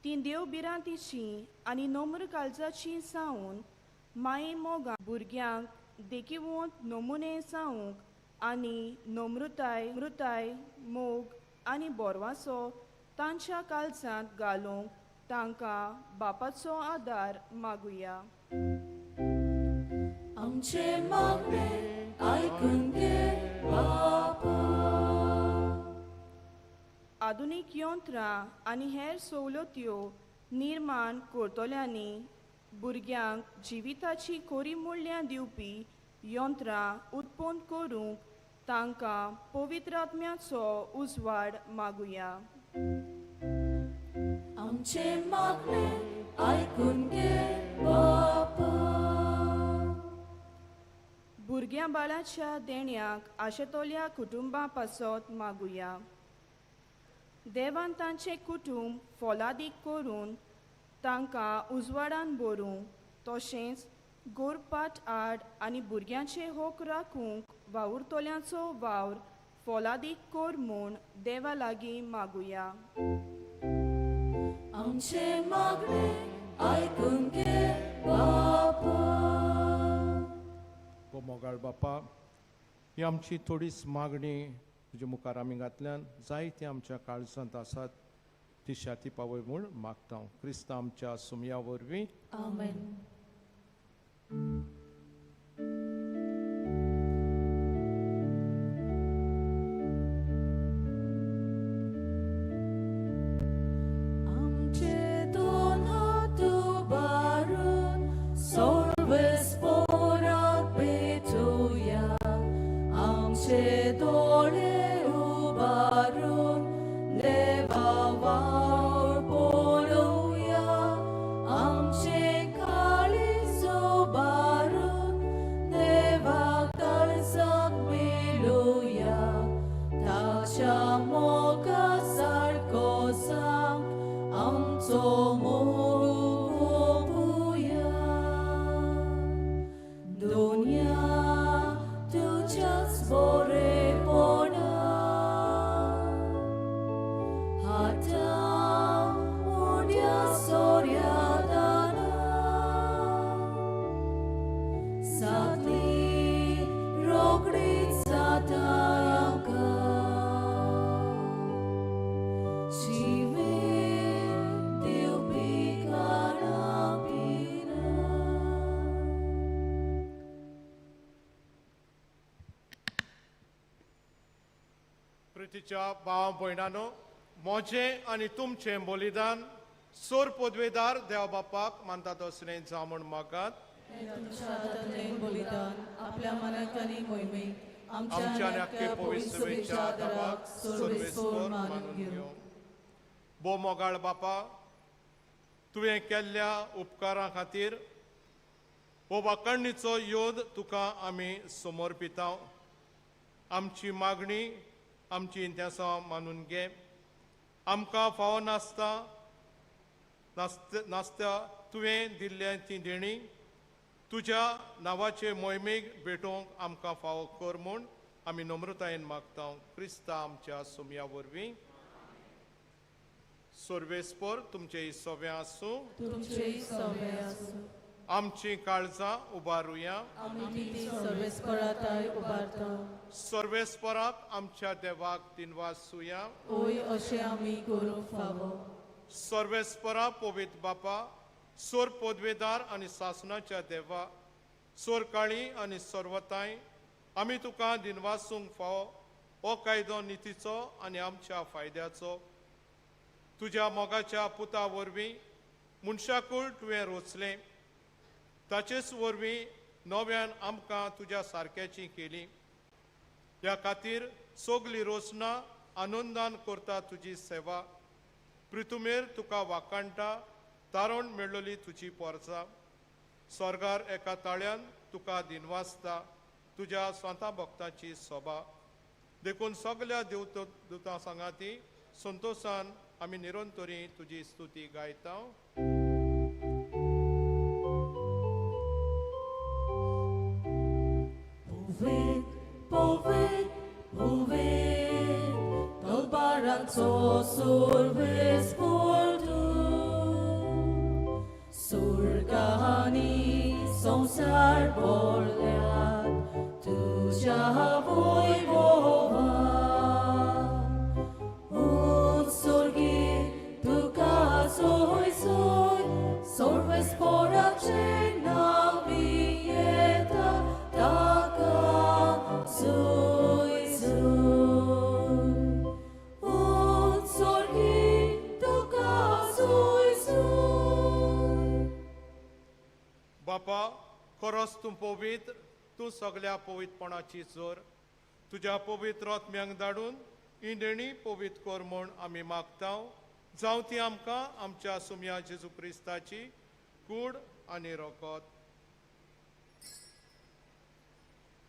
ती देवबिरांतीची आनी नम्र काळजाची जावन माये मोगा भुरग्यांक देखीवंत नमुने जावंक आनी नम्रताय मोग आनी बोरवाचो तांच्या काळजांत घालूंक तांकां बापाचो आदार मागुया. आमचे मागणे ऐकून घे बाबा. आधुनीक यंत्रां आनी हेर सवलत्यो निर्माण करतल्यांनी भुरग्यांक जिविताची खरी मूल्यां दिवपी यंत्रां उत्पन्न करूंक तांकां पवित्र आत्म्याचो उजवाड मागुया. आमचे मागणे ऐकून घे बाबा. भुरग्यां बाळाच्या देण्याक आशेतोल्या कुटुंबां पासत मागुया. देवान तांचें कुटुंब फोलादीक करून तांकां उजवाडान भरूंक तशेंच गोरपाट आड आनी भुरग्यांचे होक राखूंक वावुरतोल्यांचो वावर फोलादीक कर म्हूण देवा लागीं मागुया. आमचे मागणे ऐकून घे बाबा. हो मोगाळ बापा, ही आमची थोडीच मागणी तुजे मुखार आमी घातल्यान जायते आमच्या काळजांत आसात ती शाती पावय म्हूण मागता. क्रिस्त आमच्या सुमया वरवीं. आमेन. आमचे दोन हात उबारून सर्वेस पोराक भेटूया. आमचे डोळे उबारून देवा वावर पळोवया. आमचे काळीज उबारून देवा काळजाक मेळुया. ताच्या मोगा सारको जावंक आमचो मोग भोगुया. दुनिया तुझ्याच बरेपणा हातां उड्या सोर्यादाना सागली रोकडीच जाता आमकां. जिवीत दिवपी काळा पिना. प्रितीच्या भाव भयणानो, मोजें आनी तुमचें बलिदान सोर पदवेदार देवा बापाक मानतात असलें जावं म्हूण मागात. तुमच्या हातांतलें बलिदान आपल्या मनाक आनी मोहिमेक आमच्या आमच्या नाक्य पवित्र सभेच्या आदाराक सर्वेस्पर मानून घेवं. बो मोगाळ बापा, तुवें केल्ल्या उपकारा खातीर हो वाकणणीचो योद तुका आमी समर्पिता. आमची मागणी, आमची इंत्यासां मानून घे. आमकां फावो नासता तुवें दिल्ल्या ती देणी तुज्या नांवाचे मोहिमेक भेटोवंक आमकां फावो कर म्हूण आमी नम्रतायेन मागता. क्रिस्ता आमच्या सुमया वरवीं. सर्वेस्पर तुमचे सव्या आसूं. तुमचे सवे आसूं. आमची काळजां उबारुया. आमी ती सर्वेस्पराताय उबारता. सर्वेस्पराक आमच्या देवाक दिनवासुया. ओय अशें आमी करूंक फावो. सर्वेस्परा पवित्र बापा, सोर पदवेदार आनी सासणाच्या देवा, सोर काळी आनी सर्वताय आमी तुका दिनवासूंक फावो हो कायदो नितीचो आनी आमच्या फायद्याचो तुज्या मोगाच्या पुता वरवीं मनशाकूळ तुवें रचलें. ताचेच वरवीं नव्यान आमकां तुज्या सारक्याची केली. ह्या खातीर सगळीं रोसना आनंदान करता तुजी सेवा. प्रितुमेर तुका वाकाणटा तारण मेळ्ळली तुजी पोरसां. स्वर्गार एका ताळ्यान तुका दिनवासता तुज्या स्वता भक्तांची सभा. देखून सगळ्या देवतां सांगाती संतोशान आमी निरंतरी तुजी स्तुती गायता. Povet, Dolbaranzo सर्वेस्पर तूं. सुर्गानी संसार भरल्यात तुज्या वैभवान. उत्सर्गी तुका सोय सर्वेस्पराचे नावी येता ताका सोय उत्सर्गी तुका सोय. बापा, खरोच तूं पवित्र. तूं सगळ्या पवित्रपणाची जोर. तुज्या पवित्र आत्म्यांक धाडून ही देणी पवित्र कर म्हूण आमी मागता. जावं ती आमकां आमच्या सुमया जेजू क्रिस्ताची कूड आनी रोखोत.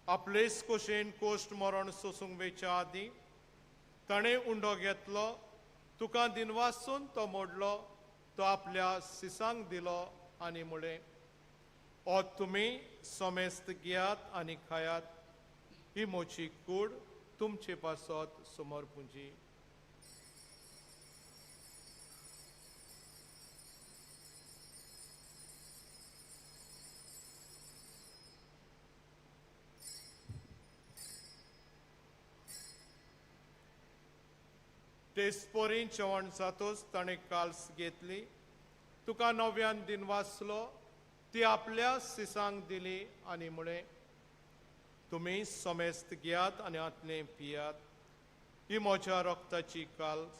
आपलेच कोशेन कोश्ट मरण सोसूंक वेच्या आदीं ताणें उंडो घेतलो. तुका दिनवासून तो मोडलो. तो आपल्या सिसांक दिलो आनी म्हळें, ओ तुमी समेस्त घेयात आनी खायात. ही मोची कूड तुमचे पासत समोर पुंजी. तेस्पोरी जेवण जातोच ताणें काल्स घेतली. तुका नव्यान दिनवासलो. ती आपल्या सिसांक दिली आनी म्हळें, तुमी समेस्त घेयात आनी आतलें पियात. ही म्हज्या रक्ताची काल्स,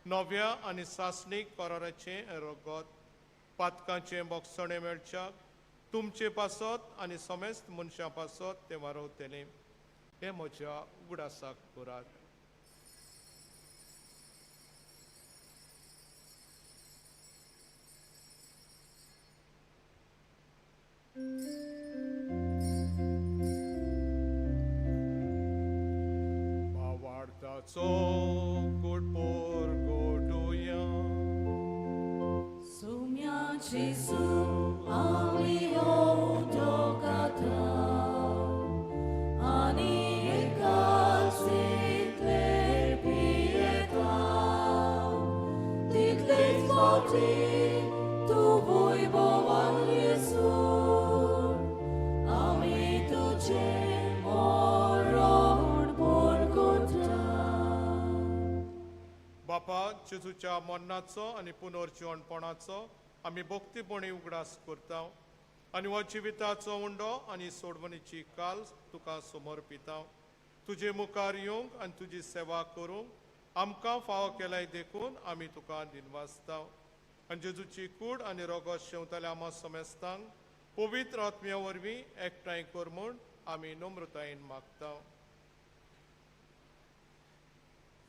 नव्या आनी सासणीक कराराचें रगत. पातकांचें बोगसणें मेळच्याक तुमचे पासत आनी समेस्त मनशां पासत तें वारवतलें. हे म्हज्या उगडासाक करात. Bawardaco gudpor goduya. Sumia Jesu ami odogata. Ani ekal pieta. Titlet voti tu vojvoval Jesu. Ami tuce moron porkota. बापा, जेजूच्या मरणाचो आनी पुनर्जीवनपणाचो आमी भक्तीपणी उगडास करता आनी हो जिविताचो उंडो आनी सोडवणीची काल तुका समर्पिता. तुजे मुखार येवंक आनी तुजी सेवा करूंक आमकां फावो केल्याय देखून आमी तुका दिनवासता. आनी जेजूची कूड आनी रोगत शेवताले आमा समेस्तांक पवित्र आत्म्या वरवीं एकठांय कर म्हूण आमी नम्रतायेन मागता.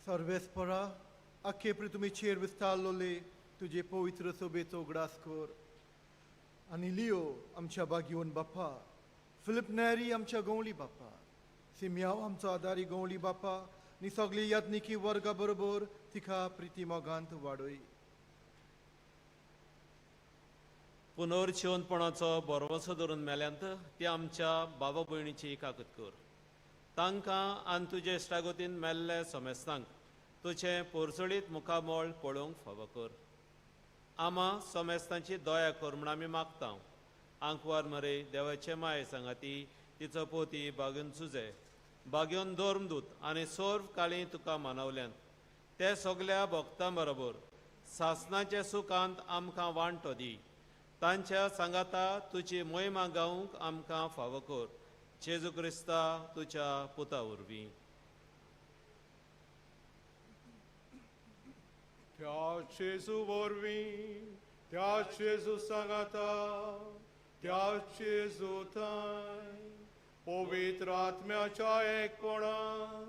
सर्वेस्परा आख्खे पृथ्वीचेर विस्तारलोले तुजे पवित्र सोबेचो उगडास कर. आनी लियो आमच्या बागीवन बापा, फिलिप नॅरी आमच्या गवळी बापा, सिमियाव आमचो आदारी गवळी बापा नी सगळी यात्निकी वर्गा बरोबर तिका प्रिती मोगांत वाडय. पुनर्जीवनपणाचो बरोवसो धरून मेल्यांत ती आमच्या बाबा भयणीची काकूत कर. तांकां आनी तुजे इश्टागतीन मेल्ले समेस्तांक तुजें पोरसळीत मुखामोळ पळोवंक फावो कर. आमा समेस्तांची दया कर म्हूण आमी मागता. आंकवार मरे देवाचे माये सांगाती तिचो पोती बागेवन सुजे बागेवन दोर्मदूत आनी सोर्व काळी तुका मानवल्यांत ते सगल्या भक्तां बरोबर सासणाच्या सुखांत आमकां वांटो दी. तांच्या सांगाता तुजी मोहिमा गावंक आमकां फावो कर. जेजू क्रिस्ता तुज्या पुता वरवीं. त्या जेजू वरवीं त्या जेजू सांगाता त्या जेजू थंय पवित्र आत्म्याच्या एकपणान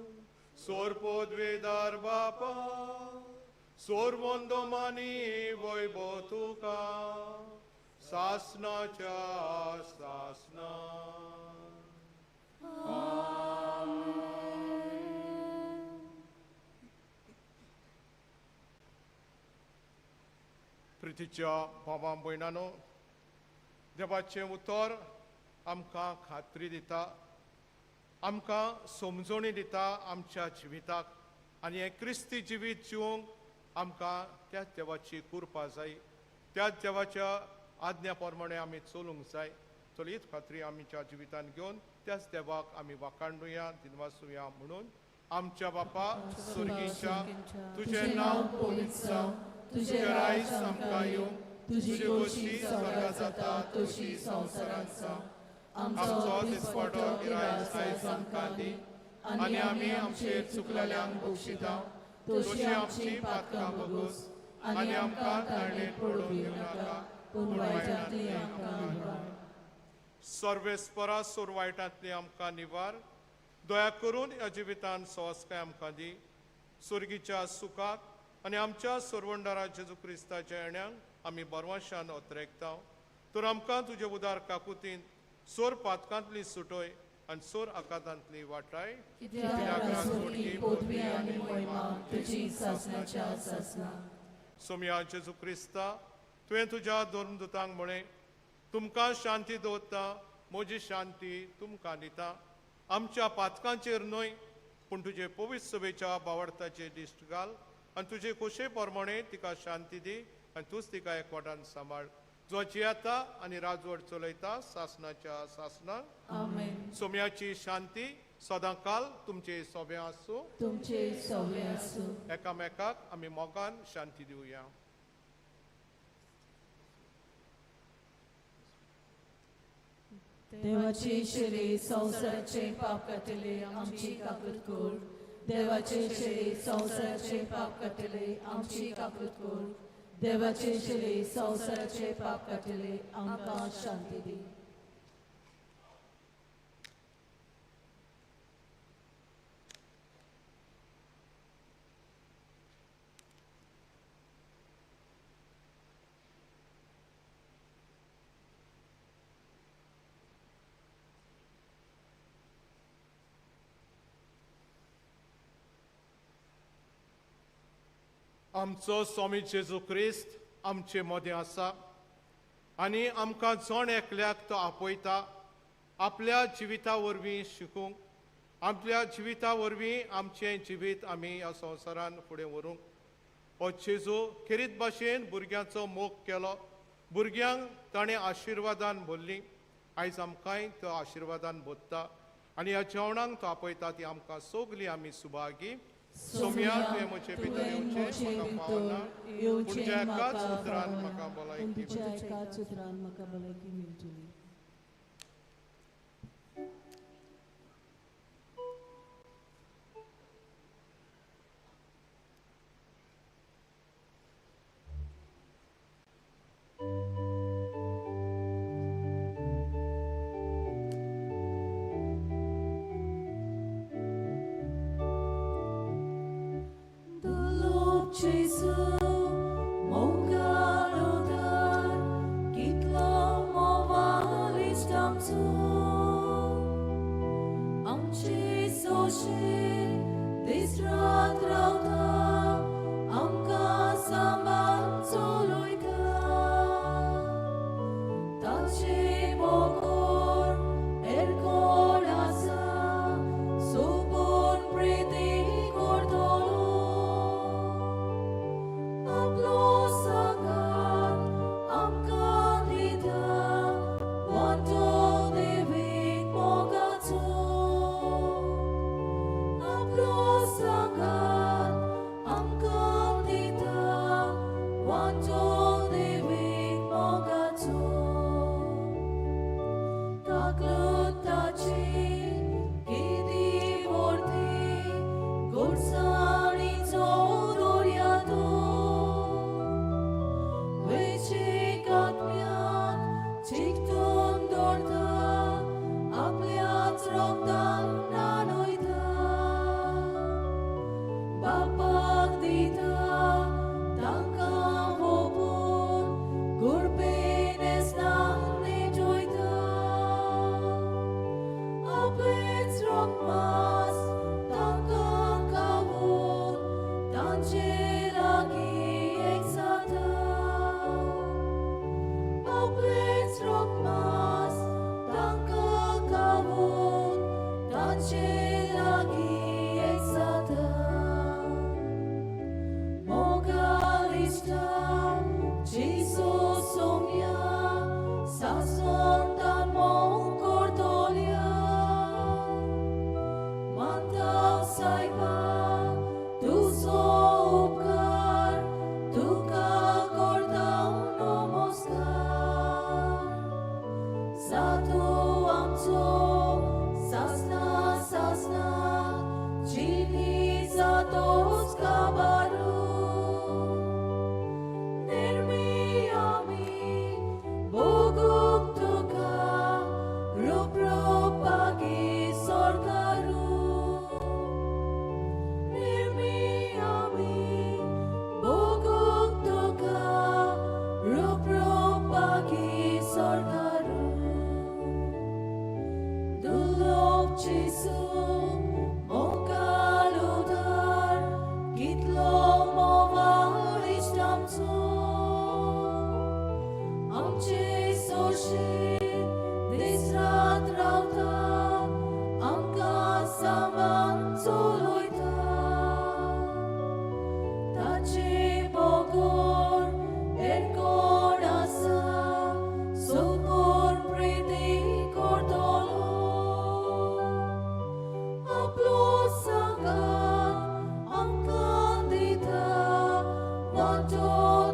सोरपोद्वेदार बापा सोरवंदोमानी वैभव तुका सासनाच्या सासना. प्रितीच्या भावां भयणांनो, देवाचें उतर आमकां खात्री दिता, आमकां समजणी दिता आमच्या जिविताक. आनी हें क्रिस्ती जिवीत जिवंक आमकां त्याच देवाची कृपा जाय. त्याच देवाच्या आज्ञा प्रमाणे आमी चलूंक जाय. चलयत खात्री आमच्या जिवितान घेवन त्याच देवाक आमी वाखाणुया दिनवासुया म्हणून. आमच्या बापा सुर्गीच्या तुजें नांव पवित्र जावं, तुजें रायज आमकां येवं, तुजी खोशी स्वर्गांत जाता तशी संवसारांत जावं. आमचो दिसपटो गिरायक आयज आमकां दी आनी आमी आमचेर चुकलेल्यांक बक्षिता तशी आमची पातकां बगूस आनी आमकां तारणेंत पडूंक दिवं नाका पूण वायटांतली आमकां निवार. सर्वेस्परा सोर वायटांतली आमकां निवार. दया करून ह्या जिवितान स्वास्काय आमकां दी. सुर्गीच्या सुखाक आनी आमच्या सोरवंडारा जेजू क्रिस्ताच्या येण्याक आमी बरवाशान ओतरेकता. तर आमकां तुजे उदार काकुतीन सोर पातकांतली सुटोय आनी सोर आकांतांतली वाटाय. सोम्या जेजू क्रिस्ता तुवें तुज्या धर्मदुतांक म्हळें तुमकां शांती दवरता, म्हजी शांती तुमकां दिता. आमच्या पातकांचेर न्हय पूण तुजे पवित्र सभेच्या बावडताचेर दिश्ट घाल आनी तुजे खोशे प्रमाणे तिका शांती दी आनी तूंच तिका एकवटान सांबाळ. जो जियेता आनी राजवट चलयता सासनाच्या सासनाक. सोम्याची शांती सदां काल तुमचे सोबे आसूं. एकामेकाक आमी मोगान शांती दिवया. देवाचे शेरे संवसाराचे पाप काटिले आमची काकूत कर. देवाचे शेरे संवसाराचे पाप काटिले आमची काकूत कर. देवाचे शेरे संवसाराचे पाप काटिले आमकां शांती दी. आमचो स्वामी जेजू क्रिस्त आमचे मदें आसा आनी आमकां जण एकल्याक तो आपयता आपल्या जिविता वरवीं शिकूंक. आपल्या जिविता वरवीं आमचें जिवीत आमी ह्या संवसारान फुडें व्हरूंक. हो जेजू खेरीत भाशेन भुरग्यांचो मोग केलो. भुरग्यांक ताणें आशिर्वादान भरलीं. आयज आमकांय तो आशिर्वादान भरता आनी ह्या जेवणाक तो आपयता ती आमकां सगलीं आमी सुभागी. सोम्या तुवें म्हजे भितर येवचें म्हाका पावना पूण तुज्या एकाच उतरान म्हाका भलायकी मेळटली. सांगात आमकां दिता वांटो देवीक मोगाचो ताकलुताची गिदी व्हरती गोडसाणीचो दोर्यादो वेचीक आत्म्याक चिकटून दवरता आपल्याच रोगदान नानयता बापाक दिता तांकां ओपून गुरपेन स्नान न्हिदोयता आपलेच रोगमास तांकां खावून तांचे लागीं एक जाता आपलेच रोगमास तांकां खावून तांचे लागीं एक जाता मोगाल इश्टा जेसू सोम्या सासोन तान मोग करतोल्या मानता सायबा तुजो उपकार तुका करता नमस्कार साधू आमचो सासना सासना जिनी जातोच काबारू निर्मी आमी भोगूंक तुका रूप रूपागी सरकारू निर्मी आमी भोगूंक तुका रूप रूपागी सरकारू दुर्लभ जेसू मोगाल उदार कितलो मोवाळ इश्ट आमचो आमचे सोशीत दीस रात रावता आमकां सामान चलयता ताचे बोगोर कोण आसा सोकोर प्रिती करतलो आपलो सांगात आमकां दिता वांटो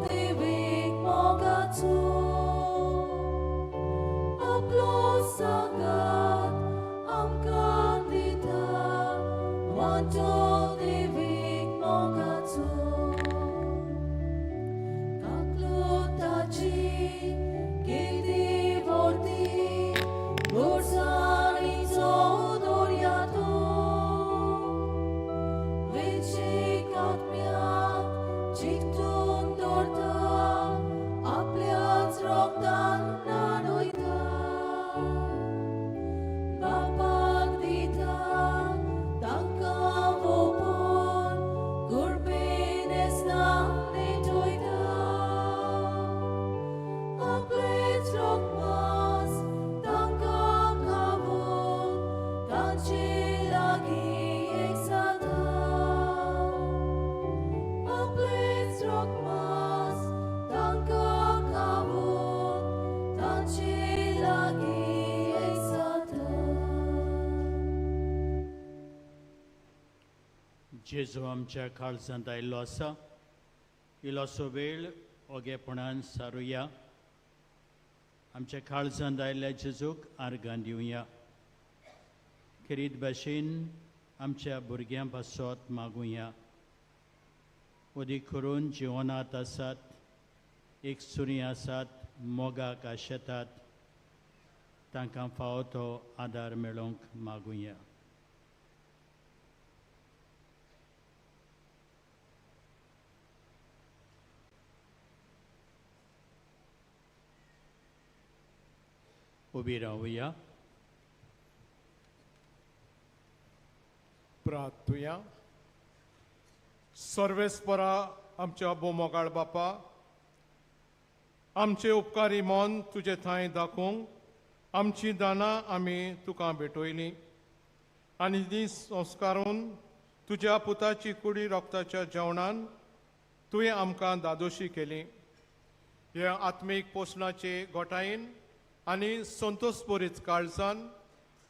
देवीक मोगाचो आपलो सांगात आमकां दिता वांटो देवीक मोगाचो ताकलुताची गिदी व्हरती गोडसाणीचो दोर्यादो वेचीक आत्म्याक चिकटून दवरता आपल्याच रोगदान नानयता बापाक दिता तांकां ओपून गुरपेन स्नान न्हिदोयता आपलेच रोगमास तांकां खावून तांचे लागीं एक जाता आपलेच रोगमास तांकां खावून तांचे लागीं एक जाता जेजू आमच्या काळजांत आयिल्लो आसा इल्लोसो वेळ ओगेपणान सारुया आमच्या काळजांत आयिल्ल्या जेजूक आर्गां दिवया खेरीत भाशेन आमच्या भुरग्यां पासत मागुया उदीक करून जिवनांत आसात एक सुरी आसात मोगाक आशेतात तांकां फावो तो आदार मेळोवंक मागुया उबी रावया प्रार्थुया सर्वेस्परा आमच्या बोमोगाळ बापा आमचे उपकारी मन तुजे थंय दाखोवंक आमची दानां आमी तुका भेटयलीं आनी ती संस्कारून तुज्या पुताची कुडी रोगताच्या जेवणान तुवें आमकां दादोशी केली ह्या आत्मीक पोसणाचे गोठायेन आनी संतोषभरीत काळजान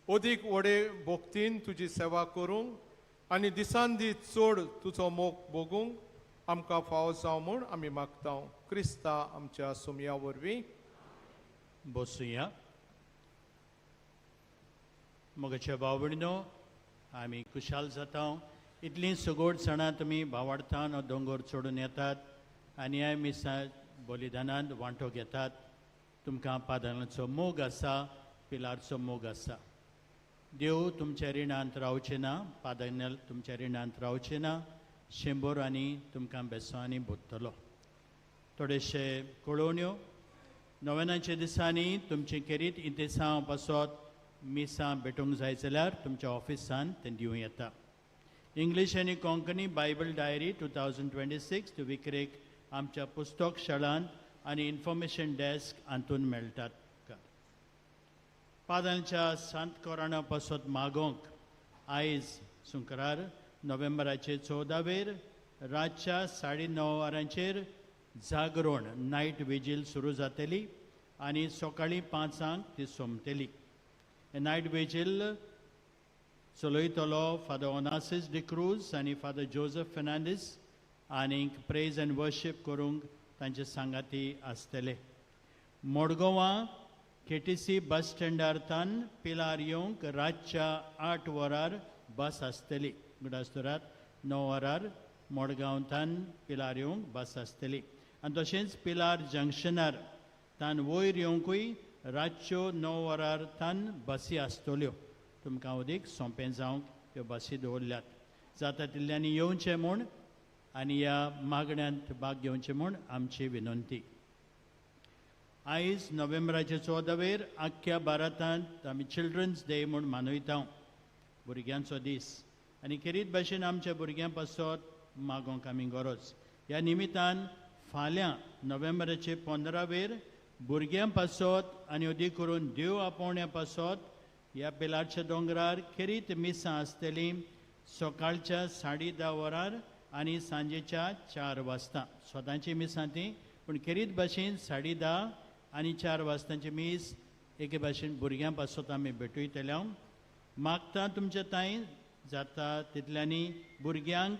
अदीक व्हडे भोक्तीन तुजी सेवा करूंक आनी दिसान दीस चड तुजो मोग भोगूंक आमकां फाव जावं म्हूण आमी मागता क्रिस्ता आमच्या सुमया वरवीं बसूया. मोगाच्या भाव भयणीनो, आमी खुशाल जाता. इतलीं सगोड सणां तुमी भावार्थान हो दोंगर चडून येतात आनी ह्या मिसा बलिदानांत वांटो घेतात. तुमकां पादांचो मोग आसा, पिलारचो मोग आसा. देव तुमच्या रिणांत रावचे ना, पादांगल तुमच्या रिणांत रावचे ना. शेंबोर आनी तुमकां बेसांनी बोत्तलो. थोडेशे कळोवण्यो. नोवेनाच्या दिसांनी तुमचे केरीत इंतेसां पासत मिसां भेटूंक जाय जाल्यार तुमच्या ऑफिसान तें दिवं येता. इंग्लीश आनी कोंकणी बायबल डायरी 2026 टू विक्रेक आमच्या पुस्तक शाळांत आनी इन्फॉर्मेशन डेस्क हातून मेळटात. पादांच्या सांत कोराणा पासत मागोंक आयज सुंकरार नोव्हेंबराचे 14 रातच्या 9:30 वरांचेर जागरण नायट विजील सुरू जातली आनी सकाळीं 5 ती सोंपतली. हे night vigil चलयतलो father Onassis D'Cruz आनी फादर जोसेफ फेर्नांडीस आनीक प्रेज एंड वर्शीप करूंक तांचे सांगाती आसतले. मडगांवां KTC बस स्टँडारतान पिलार येवंक रातच्या 8 वरार बस आसतली. गुडास्तोरात 9 वरार मडगांवतान पिलार येवंक बस आसतली. आनी तशेंच पिलार जंक्शनार तान वयर येवंकूय रातच्यो 9 वरार तान बसी आसतल्यो. तुमकां उदीक सोंपें जावंक ह्यो बसी दवरल्यात. जाता तितल्यांनी येवचें म्हूण आनी ह्या मागण्यांत भाग घेवचें म्हूण आमची विनंती. आयज नोव्हेंबराचे 14 आख्ख्या भारतांत आमी चिल्ड्रन्स डे म्हूण मनयता, भुरग्यांचो दीस. आनी खेरीत भाशेन आमच्या भुरग्यां पासत मागोंक आमी गरज. ह्या निमित्तान फाल्यां नोव्हेंबराचे 15 भुरग्यां पासत आनी अदी करून देव आपोवण्या पासत ह्या पिलारच्या दोंगरार खेरीत मिसां आसतलीं सकाळच्या 10:30 वरार आनी सांजेच्या 4 वाजता. स्वताची मिसां ती, पूण खेरीत भाशेन 10:30 आनी 4 वाजतांची मीस एके भाशेन भुरग्यां पासत आमी भेटयतले. मागता तुमच्या ताई जाता तितल्यांनी भुरग्यांक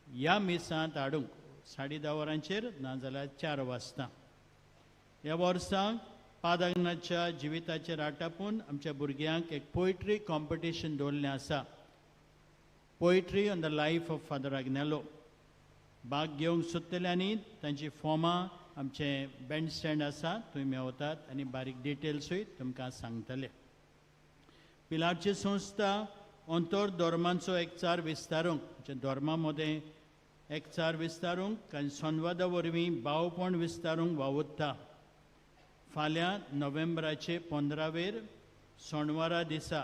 ह्या मिसांत हाडूंक 10:30 वरांचेर नाजाल्यार 4 वाजता. ह्या वर्साक पादांगणाच्या जिविताचेर आटापून आमच्या भुरग्यांक एक पोयट्री कॉम्पिटिशन दवरलें आसा. Poetry on the life of father Agnelo. भाग घेवंक सोदतल्यांनी तांची फॉर्मां आमचे बँड स्टँड आसा थंय मेळटात आनी बारीक डिटेल्सूय तुमकां सांगतले. पिलारची संस्था अंतर धर्मांचो एकचार विस्तारूंक, म्हणजे धर्मा मदें एकचार विस्तारूंक आनी संवादा वरवीं भावपण विस्तारूंक वावुरता. फाल्यां नोव्हेंबराचे 15 सोणवारा दिसा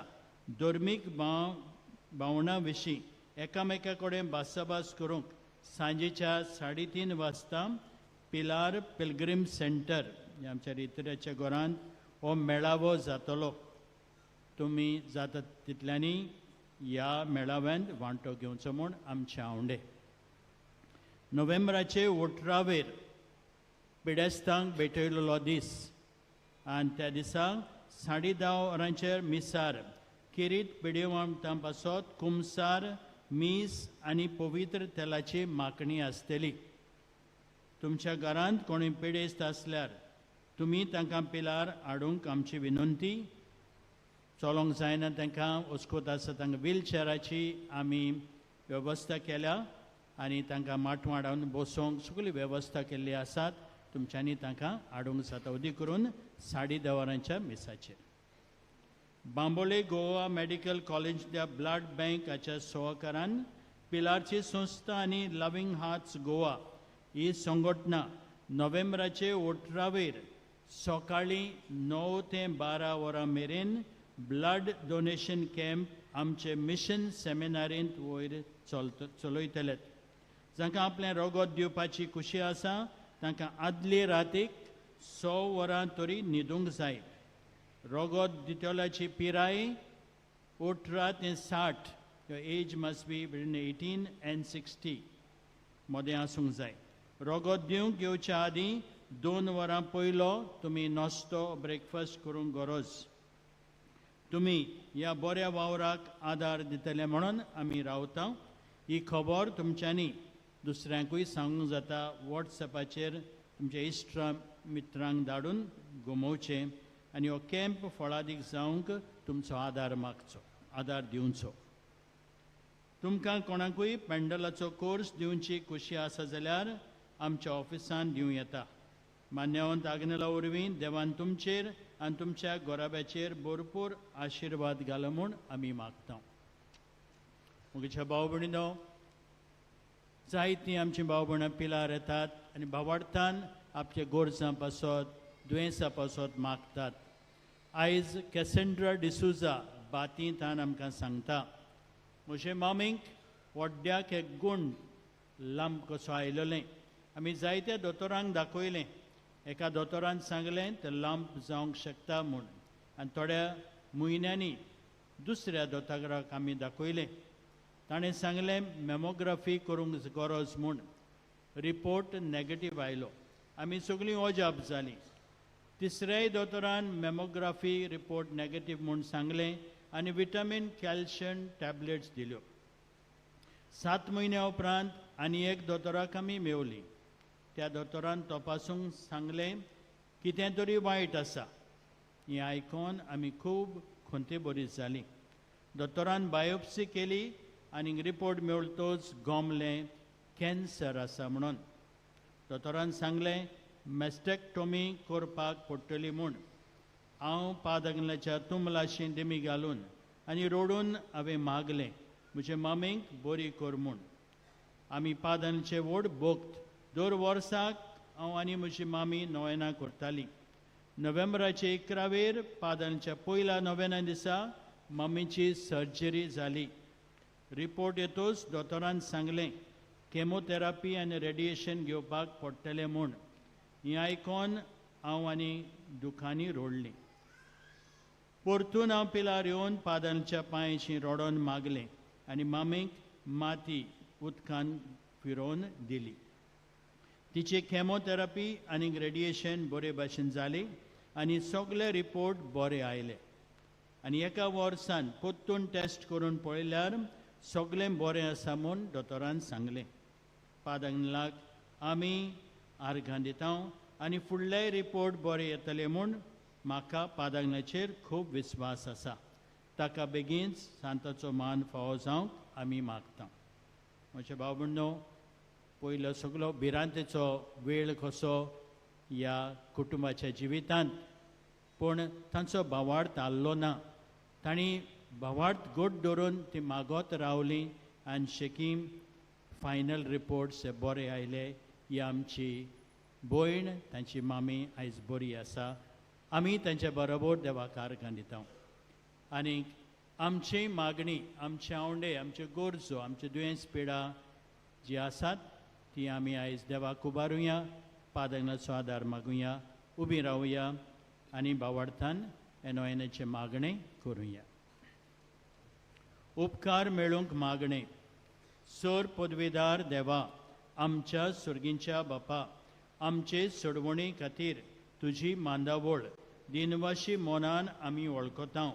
धर्मीक भावनां विशीं एकामेका कडेन भासाभास करूंक सांजेच्या 3:30 वाजता पिलार पिलग्रीम सेंटर आमच्या रितुऱ्याच्या घरांत हो मेळावो जातलो. तुमी जाता तितल्यांनी ह्या मेळाव्यांत वांटो घेवचो म्हूण आमचें आवडे. नोव्हेंबराचे 18 पिडेस्तांक भेटयलेलो दीस आनी त्या दिसा 10:30 वरांचेर मिसार किरीत पिडेवामतां पासत कुमसार मीस आनी पवित्र तेलाची माकणी आसतली. तुमच्या घरांत कोणूय पिडेस्त आसल्यार तुमी तांकां पिलार हाडूंक आमची विनंती. चलोंक जायना तांकां वचकूत आसा तांकां व्हीलचॅराची आमी वेवस्था केल्या आनी तांकां माटवां हाडून बसोवंक सगळी वेवस्था केल्ली आसात. तुमच्यांनी तांकां हाडूंक जाता उदी करून 10:30 वरांच्या मिसाचेर. बांबोळे गोवा मेडिकल कॉलेजच्या ब्लड बँकाच्या सहकारान पिलारची संस्था आनी लविंग हार्ट्स गोवा ही संघटना नोव्हेंबराचे 18 सकाळीं 9 ते 12 वरां मेरेन ब्लड डोनेशन कॅम्प आमचे मिशन सेमिनारींत वयर चलयतले. जांकां आपलें रगत दिवपाची खुशी आसा तांकां आदले रातीक 6 वरां तरी न्हिदूंक जाय. रगत दितल्याची पिराय 18 ते 60. Age must be between 18 and 60 मदें आसूंक जाय. रगत दिवंक येवच्या आदीं 2 वरां पयलो तुमी नास्तो ब्रेकफास्ट करूंक गरज. तुमी ह्या बऱ्या वावराक आदार दितले म्हणून आमी रावता. ही खबर तुमच्यांनी दुसऱ्यांकूय सांगूंक जाता. वॉट्सॅपाचेर तुमच्या इश्ट मित्रांक धाडून घुमोवचें आनी हो कॅम्प फळादीक जावंक तुमचो आदार दिवचो. तुमकां कोणाकूय पेंडलाचो कोर्स दिवची खोशी आसा जाल्यार आमच्या ऑफिसान दिवं येता. मान्यवंत आग्नेला वरवीं देवान तुमचेर आनी तुमच्या गोराब्याचेर भरपूर आशिर्वाद घाल म्हूण आमी मागता. मुगेच्या भाव भयणीनो, जायतीं आमची भाव भयणां पिलार येतात आनी भावार्थान आपल्या गोरजां पासत दुयेंसां पासत मागतात. आयज कॅसेंड्रा डिसुजा बातींतान आमकां सांगता, म्हजे मामीक वड्ड्याक एक गुंड लांब कसो आयलोलें. आमी जायत्या दोतोरांक दाखयलें. एका दोतोरान सांगलें तें लांब जावंक शकता म्हूण आनी थोड्या म्हयन्यांनी दुसऱ्या दोतोराक आमी दाखयलें. ताणें सांगलें मॅमोग्राफी करूंक गरज म्हूण. रिपोर्ट नॅगेटीव आयलो. आमी सगळीं अजाप जालीं. तिसऱ्याय दोतोरान मॅमोग्राफी रिपोर्ट नॅगेटीव म्हूण सांगलें आनी विटामीन कॅल्शियम टॅबलेट्स दिल्यो. 7 म्हयन्या उपरांत आनी एक दोतोराक आमी मेवलीं. त्या दोतोरान तपासूंक सांगलें कितें तरी वायट आसा. हें आयकून आमी खूब खोंती बरी जालीं. दोतोरान बायोप्सी केली आनी रिपोर्ट मेळटोच गमलें कॅन्सर आसा म्हणून. दोतोरान सांगलें मॅस्टेक्टोमी करपाक पडटली म्हूण. हांव पादांगल्याच्या तुमलाशी दिमी घालून आनी रोडून हांवें मागलें म्हजे मामीक बरी कर म्हूण. आमी पादांगलेचे व्हड भोक्त. दर वर्साक हांव आनी म्हजी मामी नोवेना करतालीं. नोव्हेंबराचे 11वेर पादांगलेच्या पयल्या नोवेना दिसा मामीची सर्जरी जाली. रिपोर्ट येतूच दोतोरान सांगलें केमोथेरापी आनी रेडिएशन घेवपाक पडटलें म्हूण. हें आयकून हांव आनी दुखांनी रोडलीं. परतून हांव पिलार येवन पादांच्या पांयाचीं रोडोन मागलें आनी मामीक माती उदकान फिरोवन दिली. तिची केमोथेरापी आनी रेडिएशन बरे भाशेन जाली आनी सगळे रिपोर्ट बरे आयले. आनी एका वर्सान परतून टेस्ट करून पळयल्यार सगळें बरें आसा म्हूण दोतोरान सांगलें. पादांगलाक आमी आर्गां दिता आनी फुडलेय रिपोर्ट बरे येतले म्हूण म्हाका पादांगल्याचेर खूब विस्वास आसा. ताका बेगीनच सांताचो मान फावो जावंक आमी मागता. म्हजे भाव भयणो, पयलो सगळो भिरांतेचो वेळ कसो ह्या कुटुंबाच्या जिवितांत, पूण तांचो भावार्थ आल्लो ना. तांणी भावार्थ घट धरून ती मागोत रावलीं आनी शेकीम फायनल रिपोर्ट्स बरे आयले. ही आमची भयण, तांची मामी आयज बरी आसा. आमी तांच्या बरोबर देवाक आर्गां दिता. आनी आमची मागणी, आमचे आवंडे, आमचे गरजो, आमचे दुयेंस पिडा जी आसात ती आमी आयज देवाक उबारुया, पादांगलाचो आदार मागुया, उबी रावुया आनी भावार्थान एनोयनाचे मागणे करुया. उपकार मेळूंक मागणे. सर पदवीदार देवा, आमच्या सुर्गींच्या बापा, आमचे सोडवणी खातीर तुजी मांदावळ दिनवाशी मोनान आमी वळखता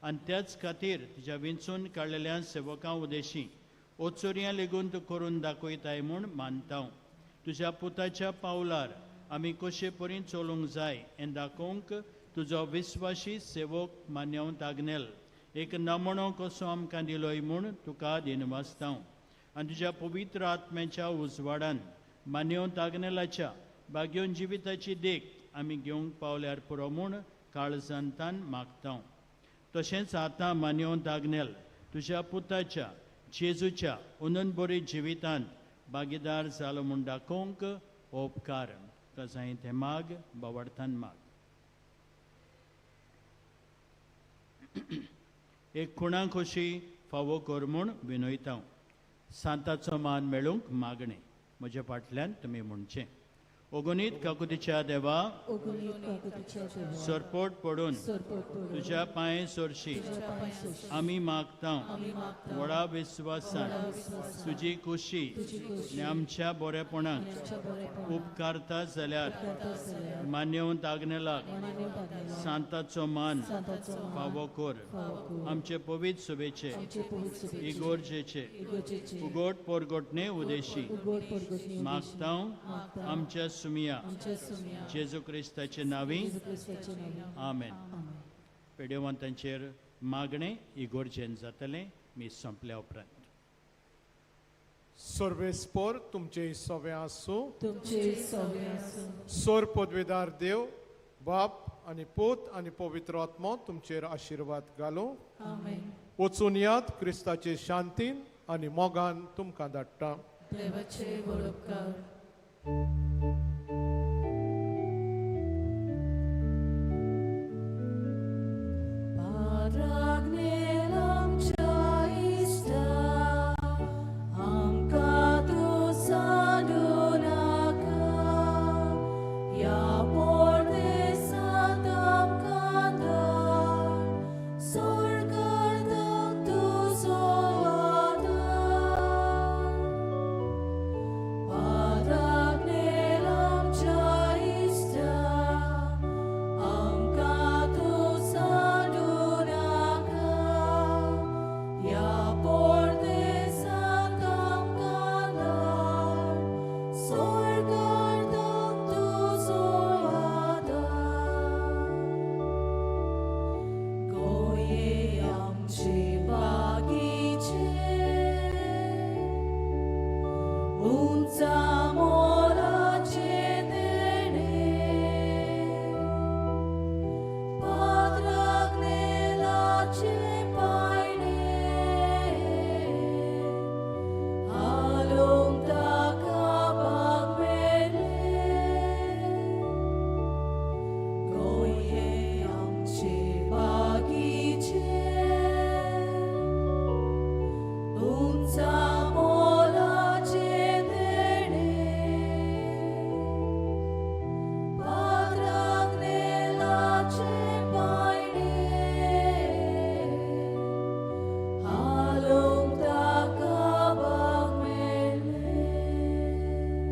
आनी त्याच खातीर तुज्या विंचून काडलेल्या सेवकां उदेशी ओचोरयां लेगून तूं करून दाखयताय म्हूण मानता. तुज्या पुताच्या पावलार आमी कशे परीन चलूंक जाय हें दाखोवंक तुजो विस्वाशी सेवक मान्यवंत आग्नेल एक नमणो कसो आमकां दिलोय म्हूण तुका दिनवासता. आनी तुज्या पवित्र आत्म्याच्या उजवाडान मान्यवंत आग्नेलाच्या भाग्योन जिविताची देख आमी घेवंक पावल्यार पुरो म्हूण काळजांतान मागता. तशेंच आतां मान्यवंत आग्नेल तुज्या पुताच्या जेजूच्या उनन बरी जिवितांत भागीदार जालो म्हूण दाखोवंक उपकार कसाय ते माग बावडतान माग. एक खुणा खोशी फावो कर म्हूण विनयता. सांताचो मान मेळूंक मागणे. म्हज्या फाटल्यान तुमी म्हणचें. ओगोनीत काकुतीच्या देवा सोरपोट पडून तुझ्या पांय सोरशी आमी मागता व्हडा विश्वासान तुजी खुशी आनी आमच्या बरेपणाक उपकारता जाल्यार मान्यवंत आग्नेलाक सांताचो मान फावो कर आमचे पवित्र सभेचे इगोर्जेचे उगोट पोरगोटणे उदेशी मागता आमच्या सुमिया जेजू क्रिस्ताचे नावी आमेन. पेडेवंतांचेर मागणे इगोर्जेन जातले मी संपल्या उपरांत. सर्वेस्पोर तुमचे सवे आसूं. सोर पदवेदार देव बाप आनी पूत आनी पवित्र आत्मो तुमचेर आशीर्वाद घालो. वचून यात क्रिस्ताचे शांतीन आनी मोगान तुमकां धाडटा. Unza